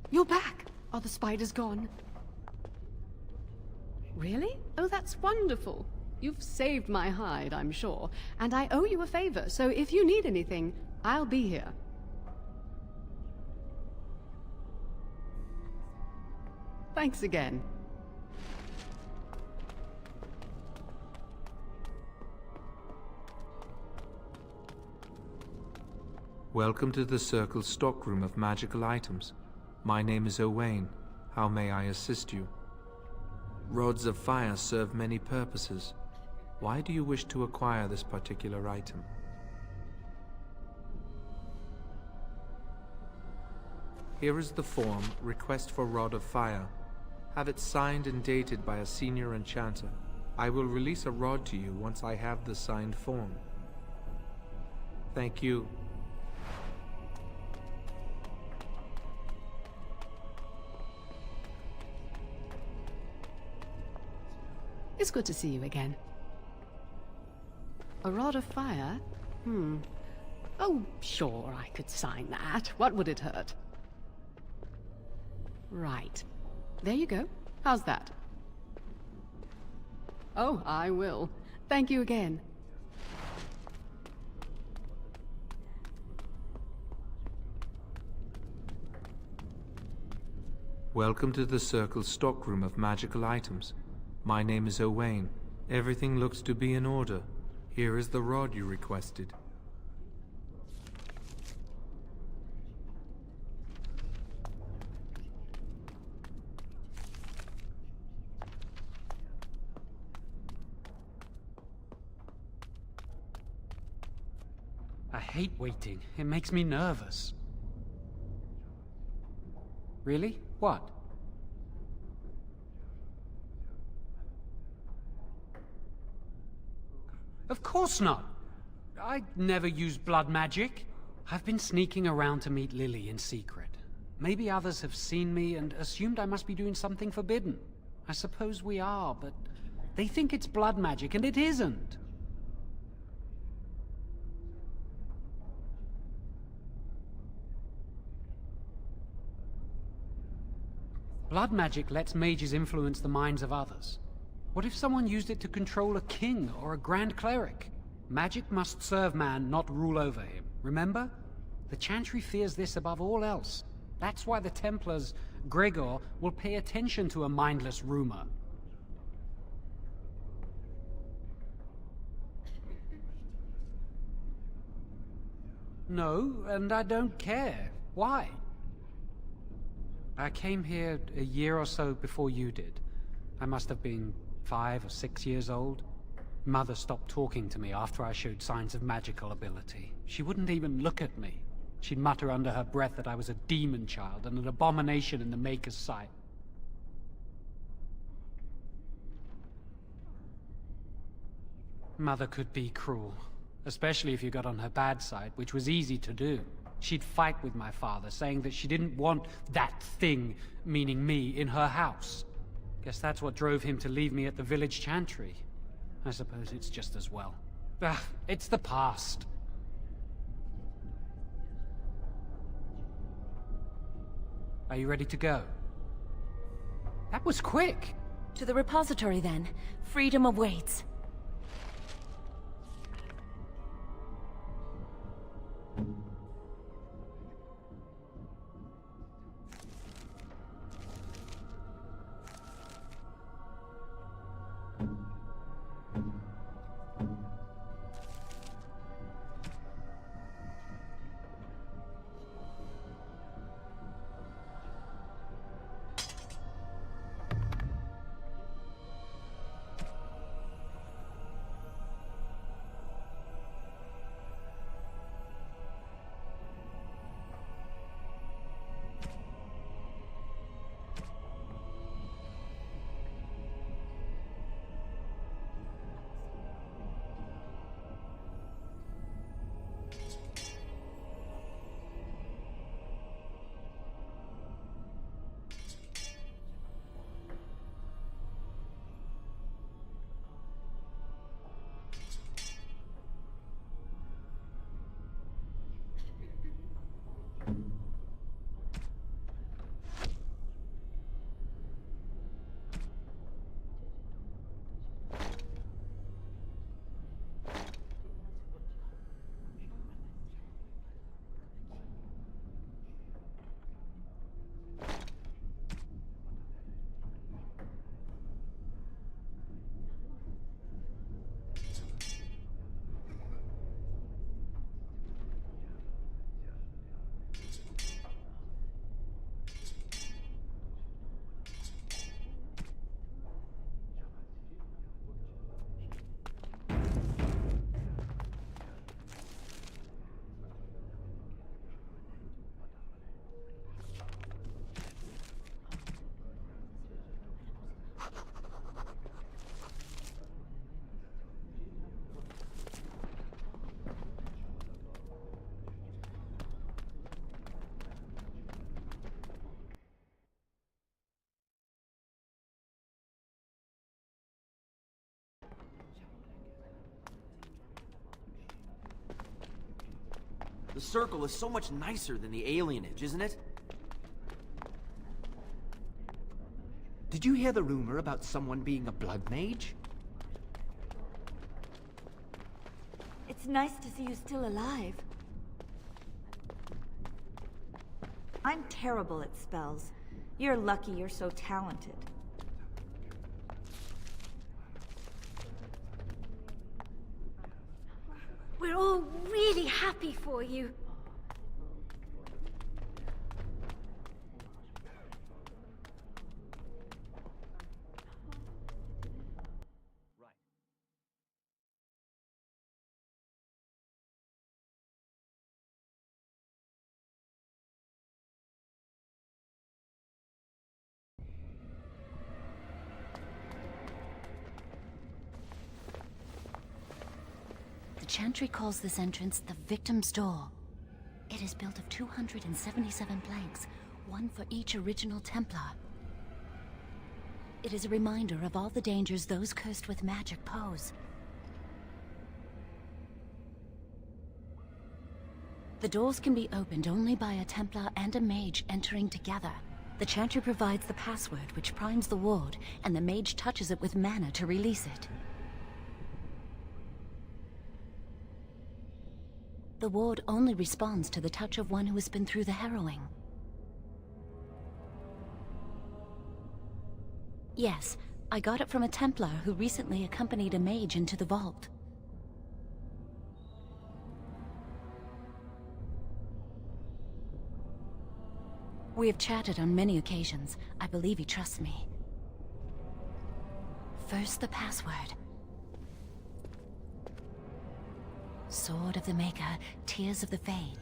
You're back! Are the spiders gone? Really? Oh, that's wonderful. You've saved my hide, I'm sure. And I owe you a favor, so if you need anything, I'll be here. Thanks again. Welcome to the Circle's stockroom of magical items. My name is Owain. How may I assist you? Rods of fire serve many purposes. Why do you wish to acquire this particular item? Here is the form, Request for Rod of Fire. Have it signed and dated by a senior enchanter. I will release a rod to you once I have the signed form. Thank you. It's good to see you again. A rod of fire? Oh, sure, I could sign that. What would it hurt? Right. There you go. How's that? Oh, I will. Thank you again. Welcome to the Circle's stockroom of magical items. My name is Owain. Everything looks to be in order. Here is the rod you requested. I hate waiting. It makes me nervous. Really? What? Of course not. I never use blood magic. I've been sneaking around to meet Lily in secret. Maybe others have seen me and assumed I must be doing something forbidden. I suppose we are, but they think it's blood magic, and it isn't. Blood magic lets mages influence the minds of others. What if someone used it to control a king or a grand cleric? Magic must serve man, not rule over him. Remember? The Chantry fears this above all else. That's why the Templars, Gregor, will pay attention to a mindless rumor. No, and I don't care. Why? I came here a year or so before you did. I must have been 5 or 6 years old. Mother stopped talking to me after I showed signs of magical ability. She wouldn't even look at me. She'd mutter under her breath that I was a demon child and an abomination in the Maker's sight. Mother could be cruel, especially if you got on her bad side, which was easy to do. She'd fight with my father, saying that she didn't want that thing, meaning me, in her house. Guess that's what drove him to leave me at the village chantry. I suppose it's just as well. It's the past. Are you ready to go? That was quick! To the repository, then. Freedom awaits. The Circle is so much nicer than the alienage, isn't it? Did you hear the rumor about someone being a blood mage? It's nice to see you still alive. I'm terrible at spells. You're lucky you're so talented. We're all really happy for you. The Chantry calls this entrance the Victim's Door. It is built of 277 planks, one for each original Templar. It is a reminder of all the dangers those cursed with magic pose. The doors can be opened only by a Templar and a mage entering together. The Chantry provides the password, which primes the ward, and the mage touches it with mana to release it. The ward only responds to the touch of one who has been through the harrowing. Yes, I got it from a Templar who recently accompanied a mage into the vault. We have chatted on many occasions. I believe he trusts me. First, the password. Sword of the Maker, Tears of the Fade.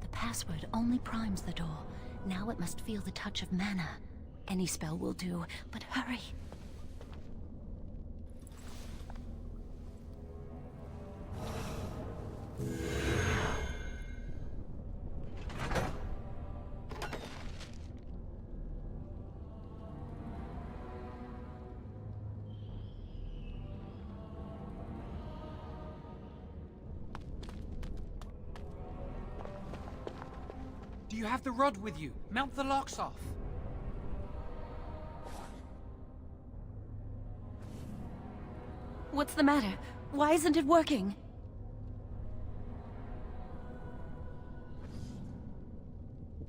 The password only primes the door. Now it must feel the touch of mana. Any spell will do, but hurry! Do you have the rod with you? Melt the locks off. What's the matter? Why isn't it working?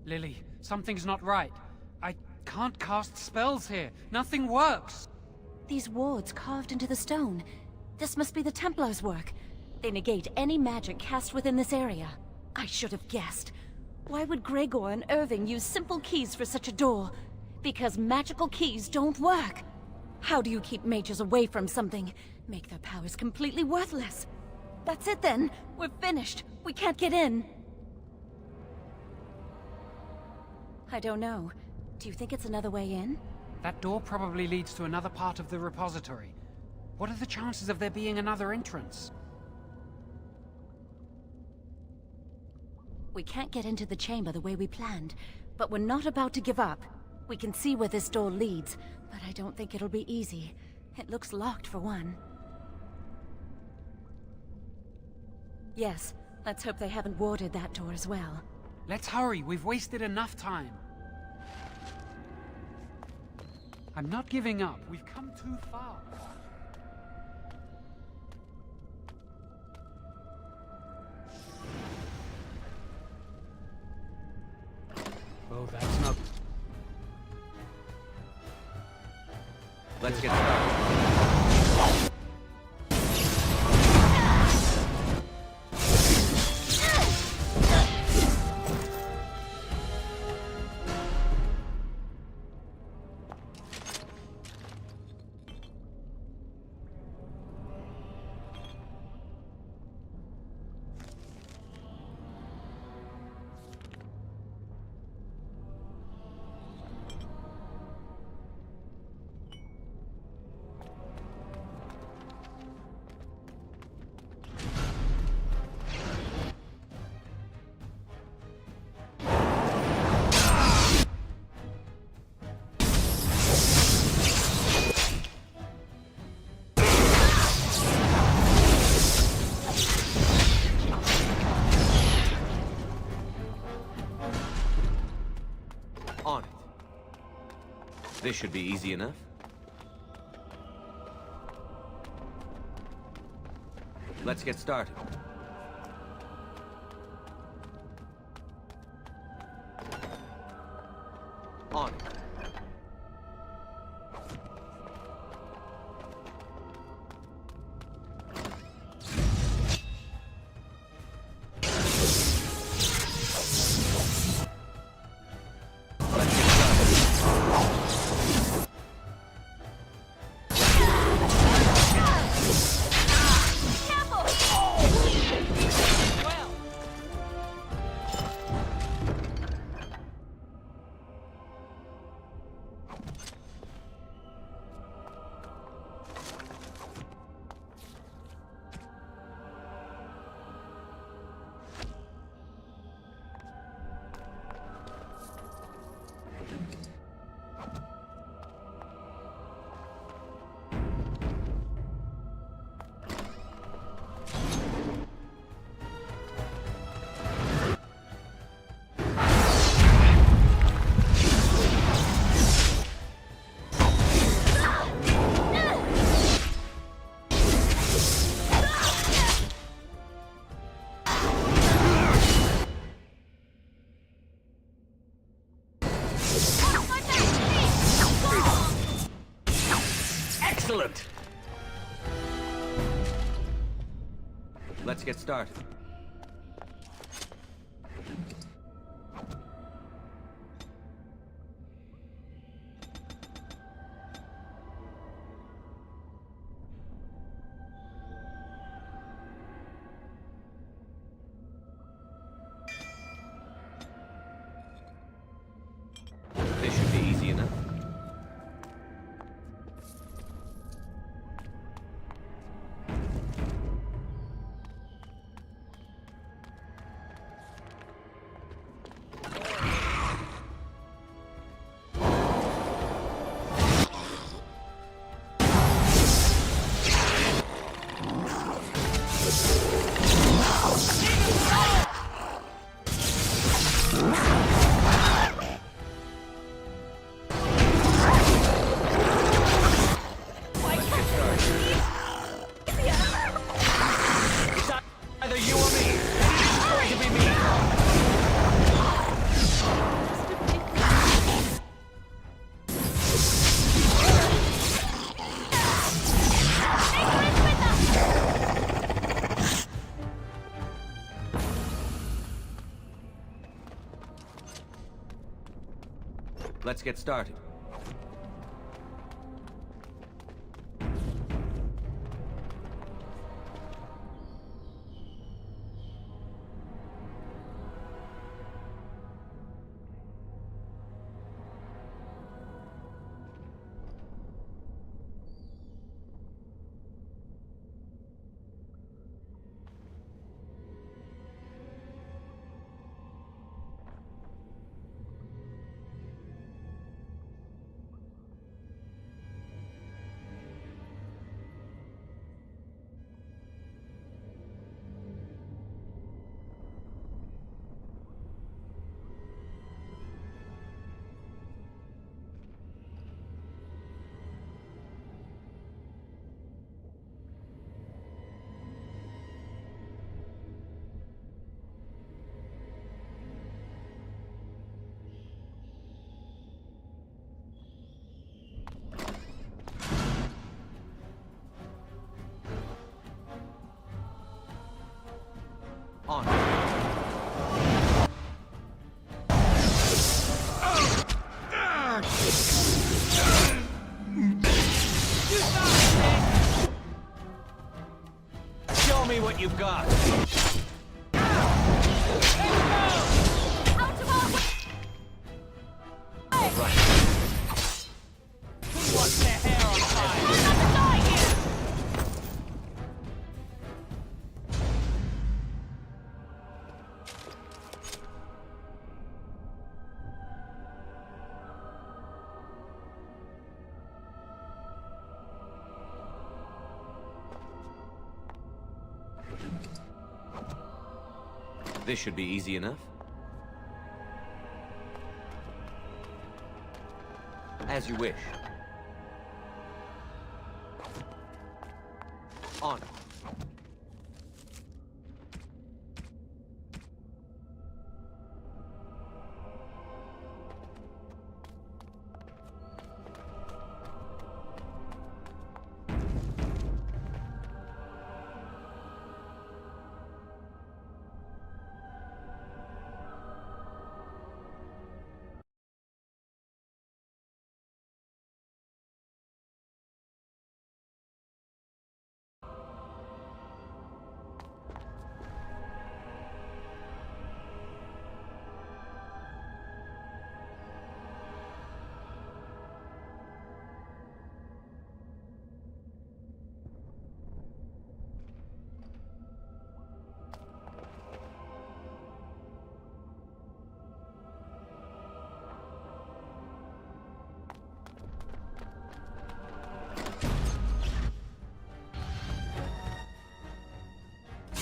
Lily, something's not right. I can't cast spells here. Nothing works. These wards carved into the stone. This must be the Templars' work. They negate any magic cast within this area. I should have guessed. Why would Gregor and Irving use simple keys for such a door? Because magical keys don't work. How do you keep mages away from something? Make their powers completely worthless. That's it then. We're finished. We can't get in. I don't know. Do you think it's another way in? That door probably leads to another part of the repository. What are the chances of there being another entrance? We can't get into the chamber the way we planned, but we're not about to give up. We can see where this door leads, but I don't think it'll be easy. It looks locked for one. Yes, let's hope they haven't warded that door as well. Let's hurry, we've wasted enough time. I'm not giving up, we've come too far. Oh, that's not... Let's get started. This should be easy enough. Let's get started. On it. Excellent! Let's get started. This should be easy enough. Either you or me. It's going to be me. Let's get started. On. Show me what you've got. This should be easy enough. As you wish. On.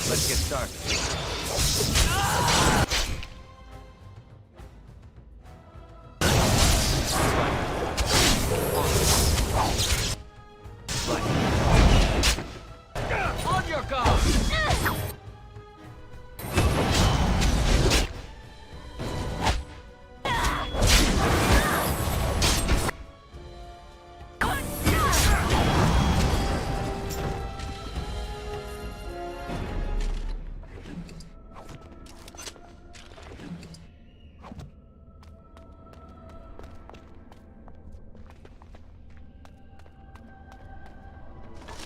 Let's get started. On your guard!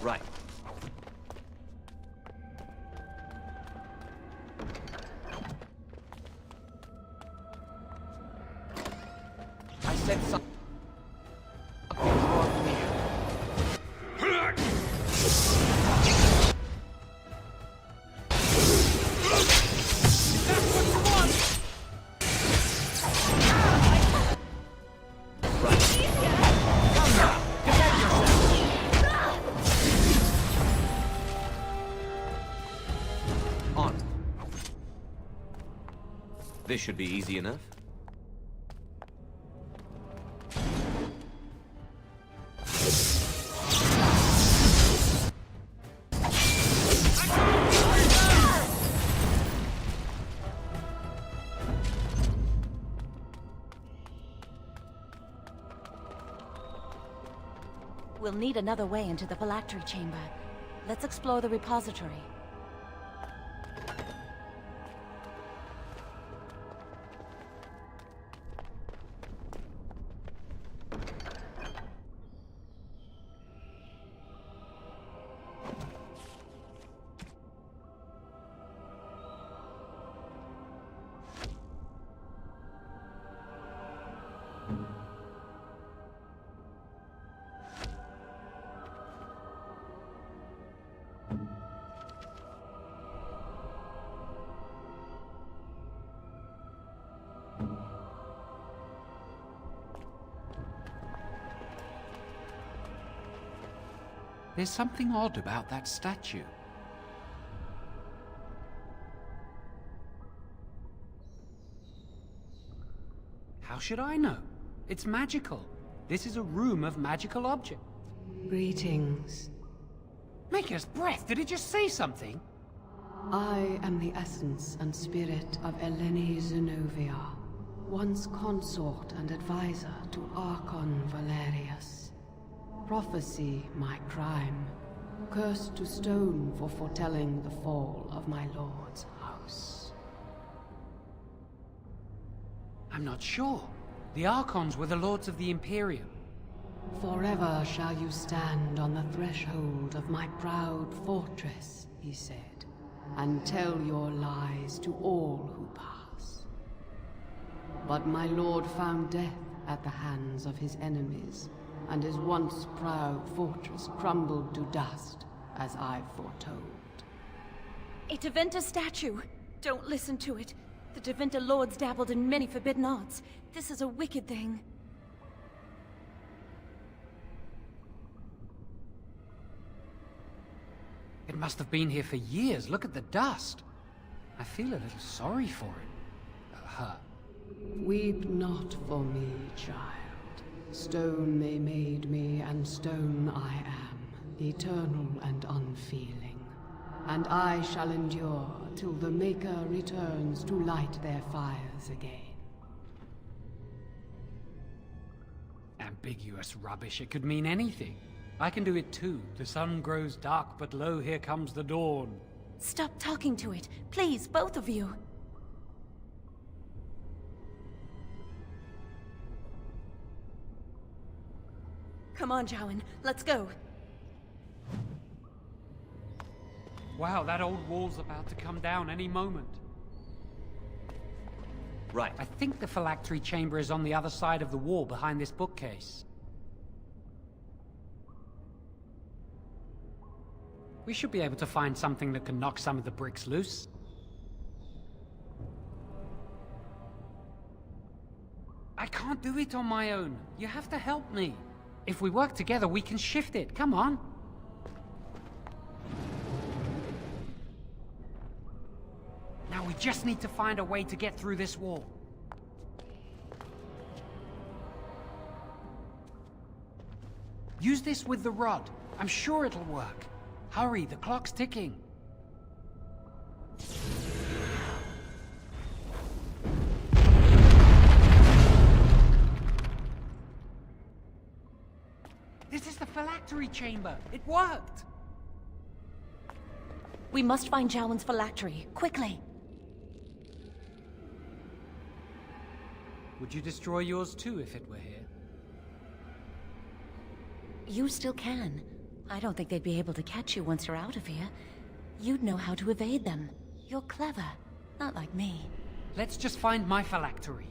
Right. I said something wrong here. This should be easy enough. We'll need another way into the phylactery chamber. Let's explore the repository. There's something odd about that statue. How should I know? It's magical. This is a room of magical objects. Greetings. Maker's breath, did it just say something? I am the essence and spirit of Eleni Zenobia, once consort and advisor to Archon Valerius. Prophecy my crime, cursed to stone for foretelling the fall of my lord's house. I'm not sure. The Archons were the lords of the Imperium. Forever shall you stand on the threshold of my proud fortress, he said, and tell your lies to all who pass. But my lord found death at the hands of his enemies, and his once proud fortress crumbled to dust, as I foretold. A Tevinter statue! Don't listen to it. The Tevinter lords dabbled in many forbidden arts. This is a wicked thing. It must have been here for years. Look at the dust. I feel a little sorry for it. Her. Weep not for me, child. Stone they made me, and stone I am, eternal and unfeeling. And I shall endure till the Maker returns to light their fires again. Ambiguous rubbish, it could mean anything. I can do it too. The sun grows dark, but lo, here comes the dawn. Stop talking to it. Please, both of you. Come on, Jowan. Let's go. Wow, that old wall's about to come down any moment. Right. I think the phylactery chamber is on the other side of the wall behind this bookcase. We should be able to find something that can knock some of the bricks loose. I can't do it on my own. You have to help me. If we work together, we can shift it. Come on. Now we just need to find a way to get through this wall. Use this with the rod. I'm sure it'll work. Hurry, the clock's ticking. This is the phylactery chamber. It worked. We must find Jowan's phylactery, quickly. Would you destroy yours too if it were here? You still can. I don't think they'd be able to catch you once you're out of here. You'd know how to evade them. You're clever, not like me. Let's just find my phylactery.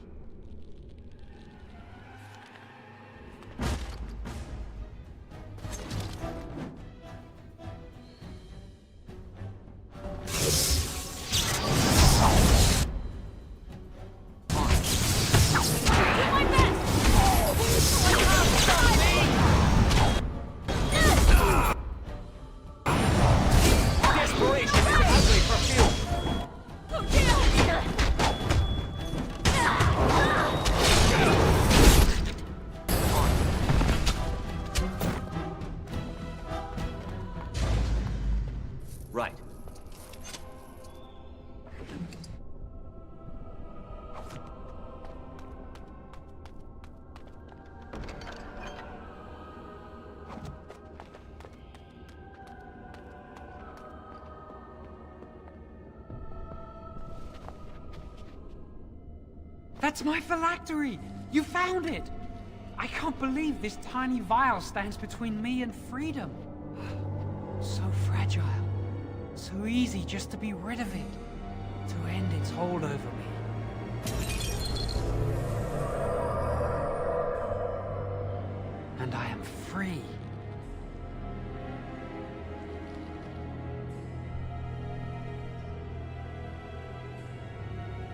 Right. That's my phylactery! You found it! I can't believe this tiny vial stands between me and freedom. So fragile. So easy just to be rid of it. To end its hold over me. And I am free.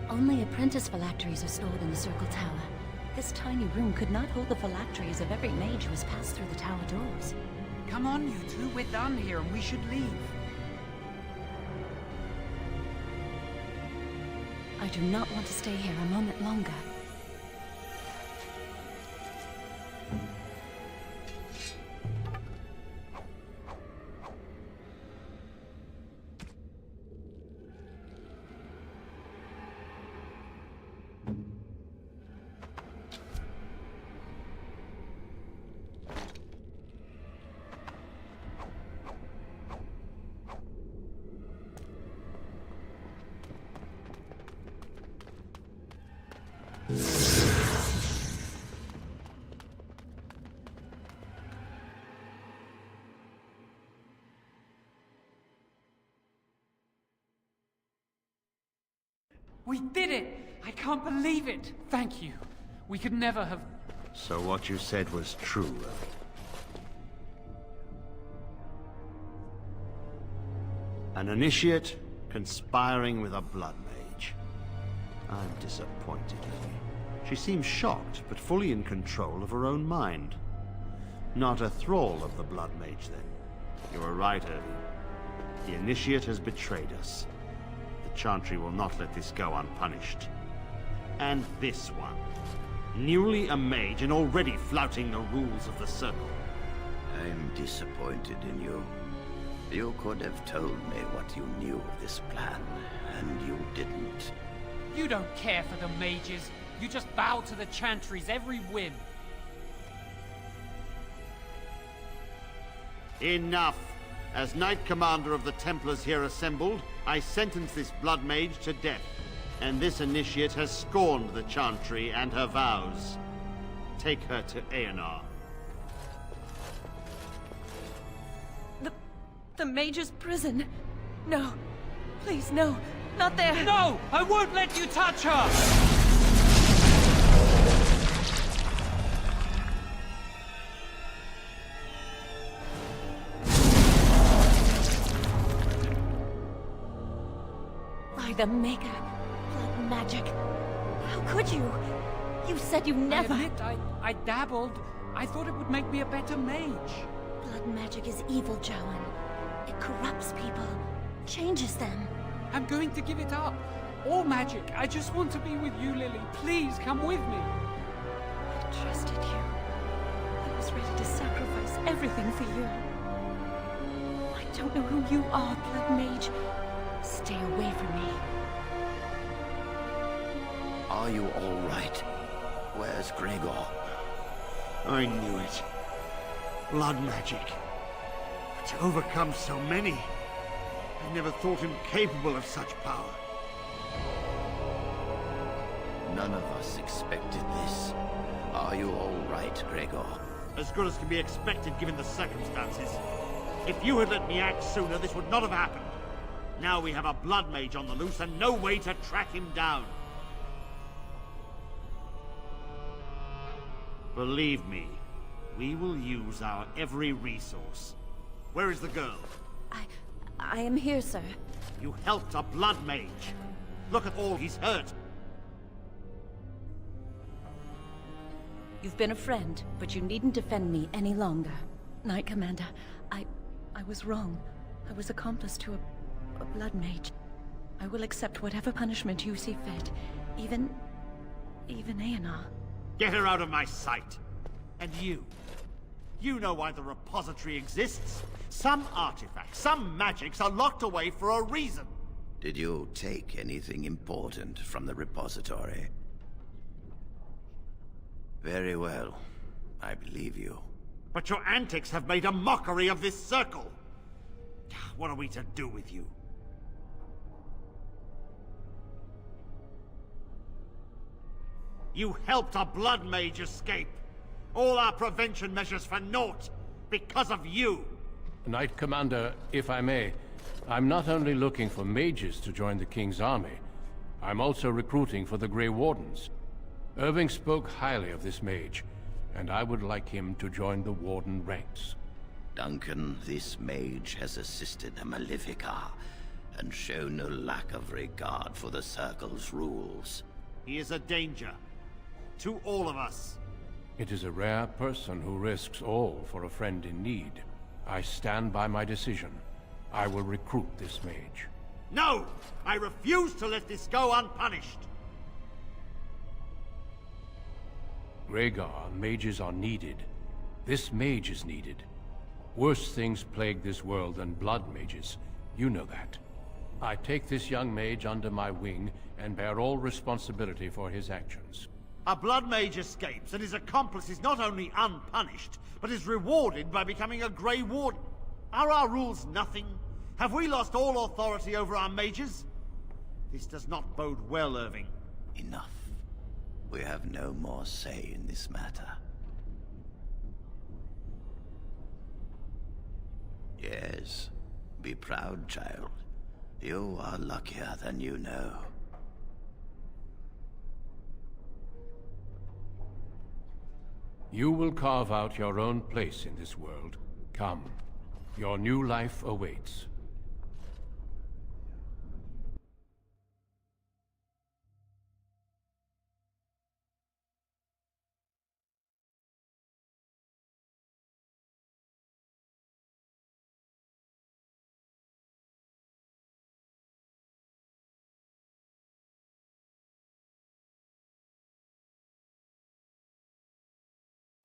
Only apprentice phylacteries are stored in the Circle Tower. This tiny room could not hold the phylacteries of every mage who has passed through the tower doors. Come on, you two. We're done here and we should leave. I do not want to stay here a moment longer. We did it! I can't believe it! Thank you. We could never have... So what you said was true. An initiate conspiring with a blood mage. I'm disappointed, Evie. She seems shocked, but fully in control of her own mind. Not a thrall of the blood mage, then. You were right, Evie. The initiate has betrayed us. The Chantry will not let this go unpunished. And this one. Newly a mage and already flouting the rules of the Circle. I'm disappointed in you. You could have told me what you knew of this plan, and you didn't. You don't care for the mages. You just bow to the Chantry's every whim. Enough! As Knight Commander of the Templars here assembled, I sentence this Blood Mage to death. And this initiate has scorned the Chantry and her vows. Take her to Aenar. The Mage's prison. No. Please, no. Not there. No! I won't let you touch her! By the Maker. Blood magic. How could you? You said you never... I admit, I dabbled. I thought it would make me a better mage. Blood magic is evil, Jowan. It corrupts people. Changes them. I'm going to give it up. All magic. I just want to be with you, Lily. Please, come with me. I trusted you. I was ready to sacrifice everything for you. I don't know who you are, Blood Mage. Stay away from me. Are you all right? Where's Gregor? I knew it. Blood magic. To overcome so many. I never thought him capable of such power. None of us expected this. Are you all right, Gregor? As good as can be expected given the circumstances. If you had let me act sooner, this would not have happened. Now we have a blood mage on the loose and no way to track him down. Believe me, we will use our every resource. Where is the girl? I am here, sir. You helped a blood mage. Look at all he's hurt. You've been a friend, but you needn't defend me any longer. Knight Commander, I was wrong. I was accomplice to a blood mage. I will accept whatever punishment you see fit. Even Aenar. Get her out of my sight. And you. You know why the repository exists. Some artifacts, some magics are locked away for a reason. Did you take anything important from the repository? Very well. I believe you. But your antics have made a mockery of this circle. What are we to do with you? You helped a blood mage escape. All our prevention measures for naught. Because of you. Knight Commander, if I may, I'm not only looking for mages to join the King's army, I'm also recruiting for the Grey Wardens. Irving spoke highly of this mage, and I would like him to join the Warden ranks. Duncan, this mage has assisted the Malefica, and shown no lack of regard for the Circle's rules. He is a danger. To all of us. It is a rare person who risks all for a friend in need. I stand by my decision. I will recruit this mage. No! I refuse to let this go unpunished! Rhaegar, mages are needed. This mage is needed. Worse things plague this world than blood mages. You know that. I take this young mage under my wing and bear all responsibility for his actions. A blood mage escapes and his accomplice is not only unpunished, but is rewarded by becoming a Grey Warden. Are our rules nothing? Have we lost all authority over our mages? This does not bode well, Irving. Enough. We have no more say in this matter. Yes, be proud, child. You are luckier than you know. You will carve out your own place in this world. Come. Your new life awaits.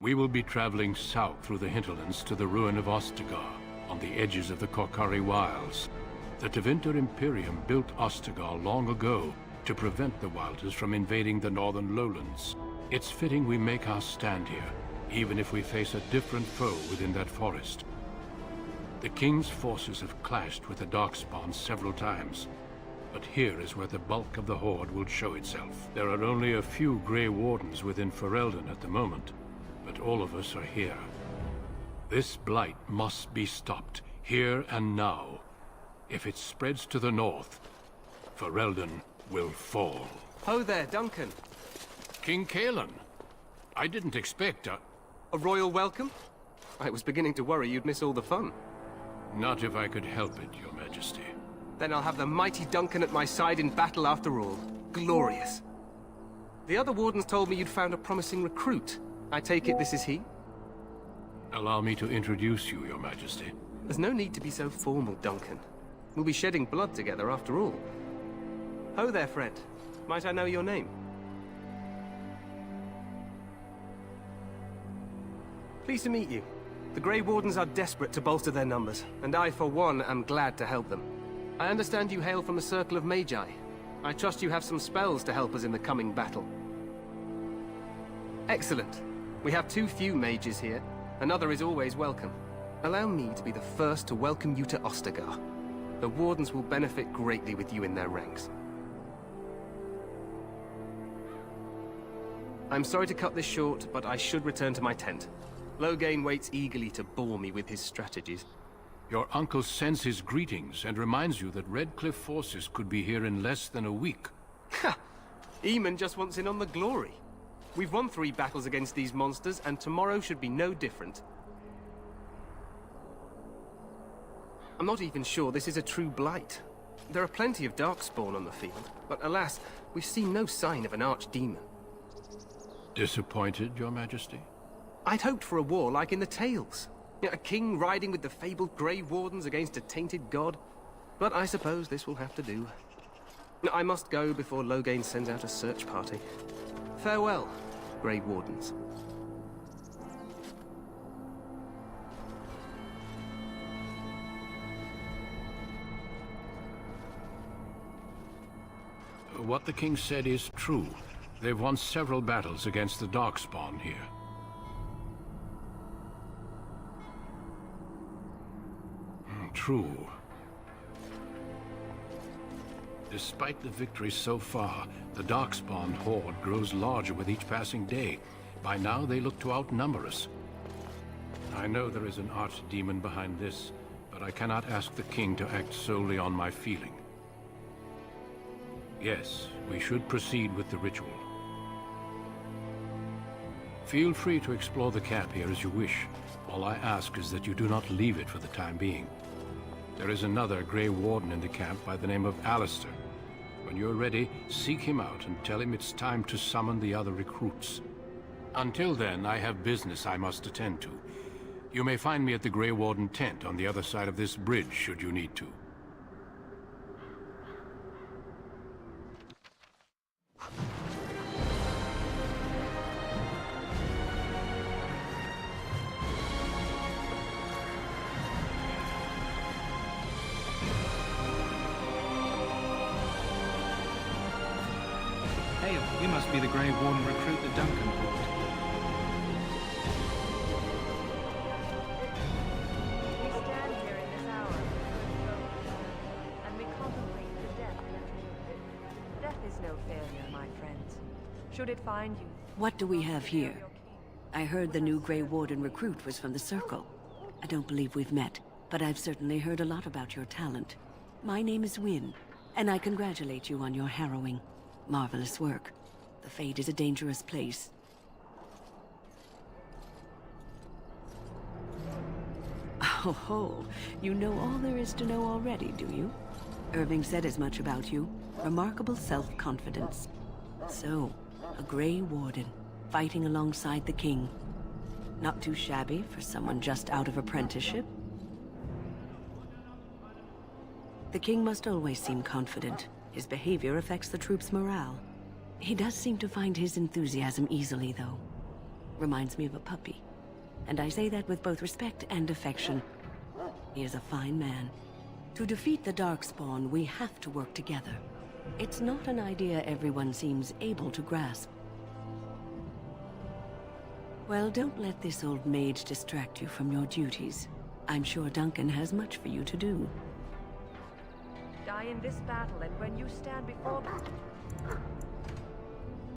We will be traveling south through the hinterlands to the ruin of Ostagar, on the edges of the Korkari Wilds. The Tevinter Imperium built Ostagar long ago to prevent the Wilders from invading the northern lowlands. It's fitting we make our stand here, even if we face a different foe within that forest. The King's forces have clashed with the Darkspawn several times, but here is where the bulk of the Horde will show itself. There are only a few Grey Wardens within Ferelden at the moment, but all of us are here. This blight must be stopped, here and now. If it spreads to the north, Ferelden will fall. Ho there, Duncan. King Kalen. I didn't expect a royal welcome? I was beginning to worry you'd miss all the fun. Not if I could help it, Your Majesty. Then I'll have the mighty Duncan at my side in battle after all. Glorious. The other wardens told me you'd found a promising recruit. I take it this is he? Allow me to introduce you, Your Majesty. There's no need to be so formal, Duncan. We'll be shedding blood together after all. Ho there, friend. Might I know your name? Pleased to meet you. The Grey Wardens are desperate to bolster their numbers, and I, for one, am glad to help them. I understand you hail from the Circle of Magi. I trust you have some spells to help us in the coming battle. Excellent. We have too few mages here. Another is always welcome. Allow me to be the first to welcome you to Ostagar. The Wardens will benefit greatly with you in their ranks. I'm sorry to cut this short, but I should return to my tent. Loghain waits eagerly to bore me with his strategies. Your uncle sends his greetings and reminds you that Redcliffe forces could be here in less than a week. Ha! Eamon just wants in on the glory. We've won 3 battles against these monsters, and tomorrow should be no different. I'm not even sure this is a true blight. There are plenty of Darkspawn on the field, but alas, we've seen no sign of an archdemon. Disappointed, Your Majesty? I'd hoped for a war like in the tales. A king riding with the fabled Grey Wardens against a tainted god. But I suppose this will have to do. I must go before Loghain sends out a search party. Farewell, Grey Wardens. What the king said is true. They've won several battles against the Darkspawn here. True. Despite the victory so far, the Darkspawn horde grows larger with each passing day. By now, they look to outnumber us. I know there is an archdemon behind this, but I cannot ask the king to act solely on my feeling. Yes, we should proceed with the ritual. Feel free to explore the camp here as you wish. All I ask is that you do not leave it for the time being. There is another Grey Warden in the camp by the name of Alistair. When you're ready, seek him out and tell him it's time to summon the other recruits. Until then, I have business I must attend to. You may find me at the Grey Warden tent on the other side of this bridge, should you need to. Hail, you must be the Grey Warden recruit that Duncan brought. We stand here in this hour, and we contemplate the death that death is no failure, my friends. Should it find you... What do we have here? I heard the new Grey Warden recruit was from the Circle. I don't believe we've met, but I've certainly heard a lot about your talent. My name is Wynne, and I congratulate you on your harrowing. Marvelous work. The Fade is a dangerous place. Oh ho, you know all there is to know already, do you? Irving said as much about you. Remarkable self-confidence. So, a Grey Warden, fighting alongside the King. Not too shabby for someone just out of apprenticeship. The King must always seem confident. His behavior affects the troops' morale. He does seem to find his enthusiasm easily, though. Reminds me of a puppy. And I say that with both respect and affection. He is a fine man. To defeat the Darkspawn, we have to work together. It's not an idea everyone seems able to grasp. Well, don't let this old mage distract you from your duties. I'm sure Duncan has much for you to do. Die in this battle, and when you stand before me...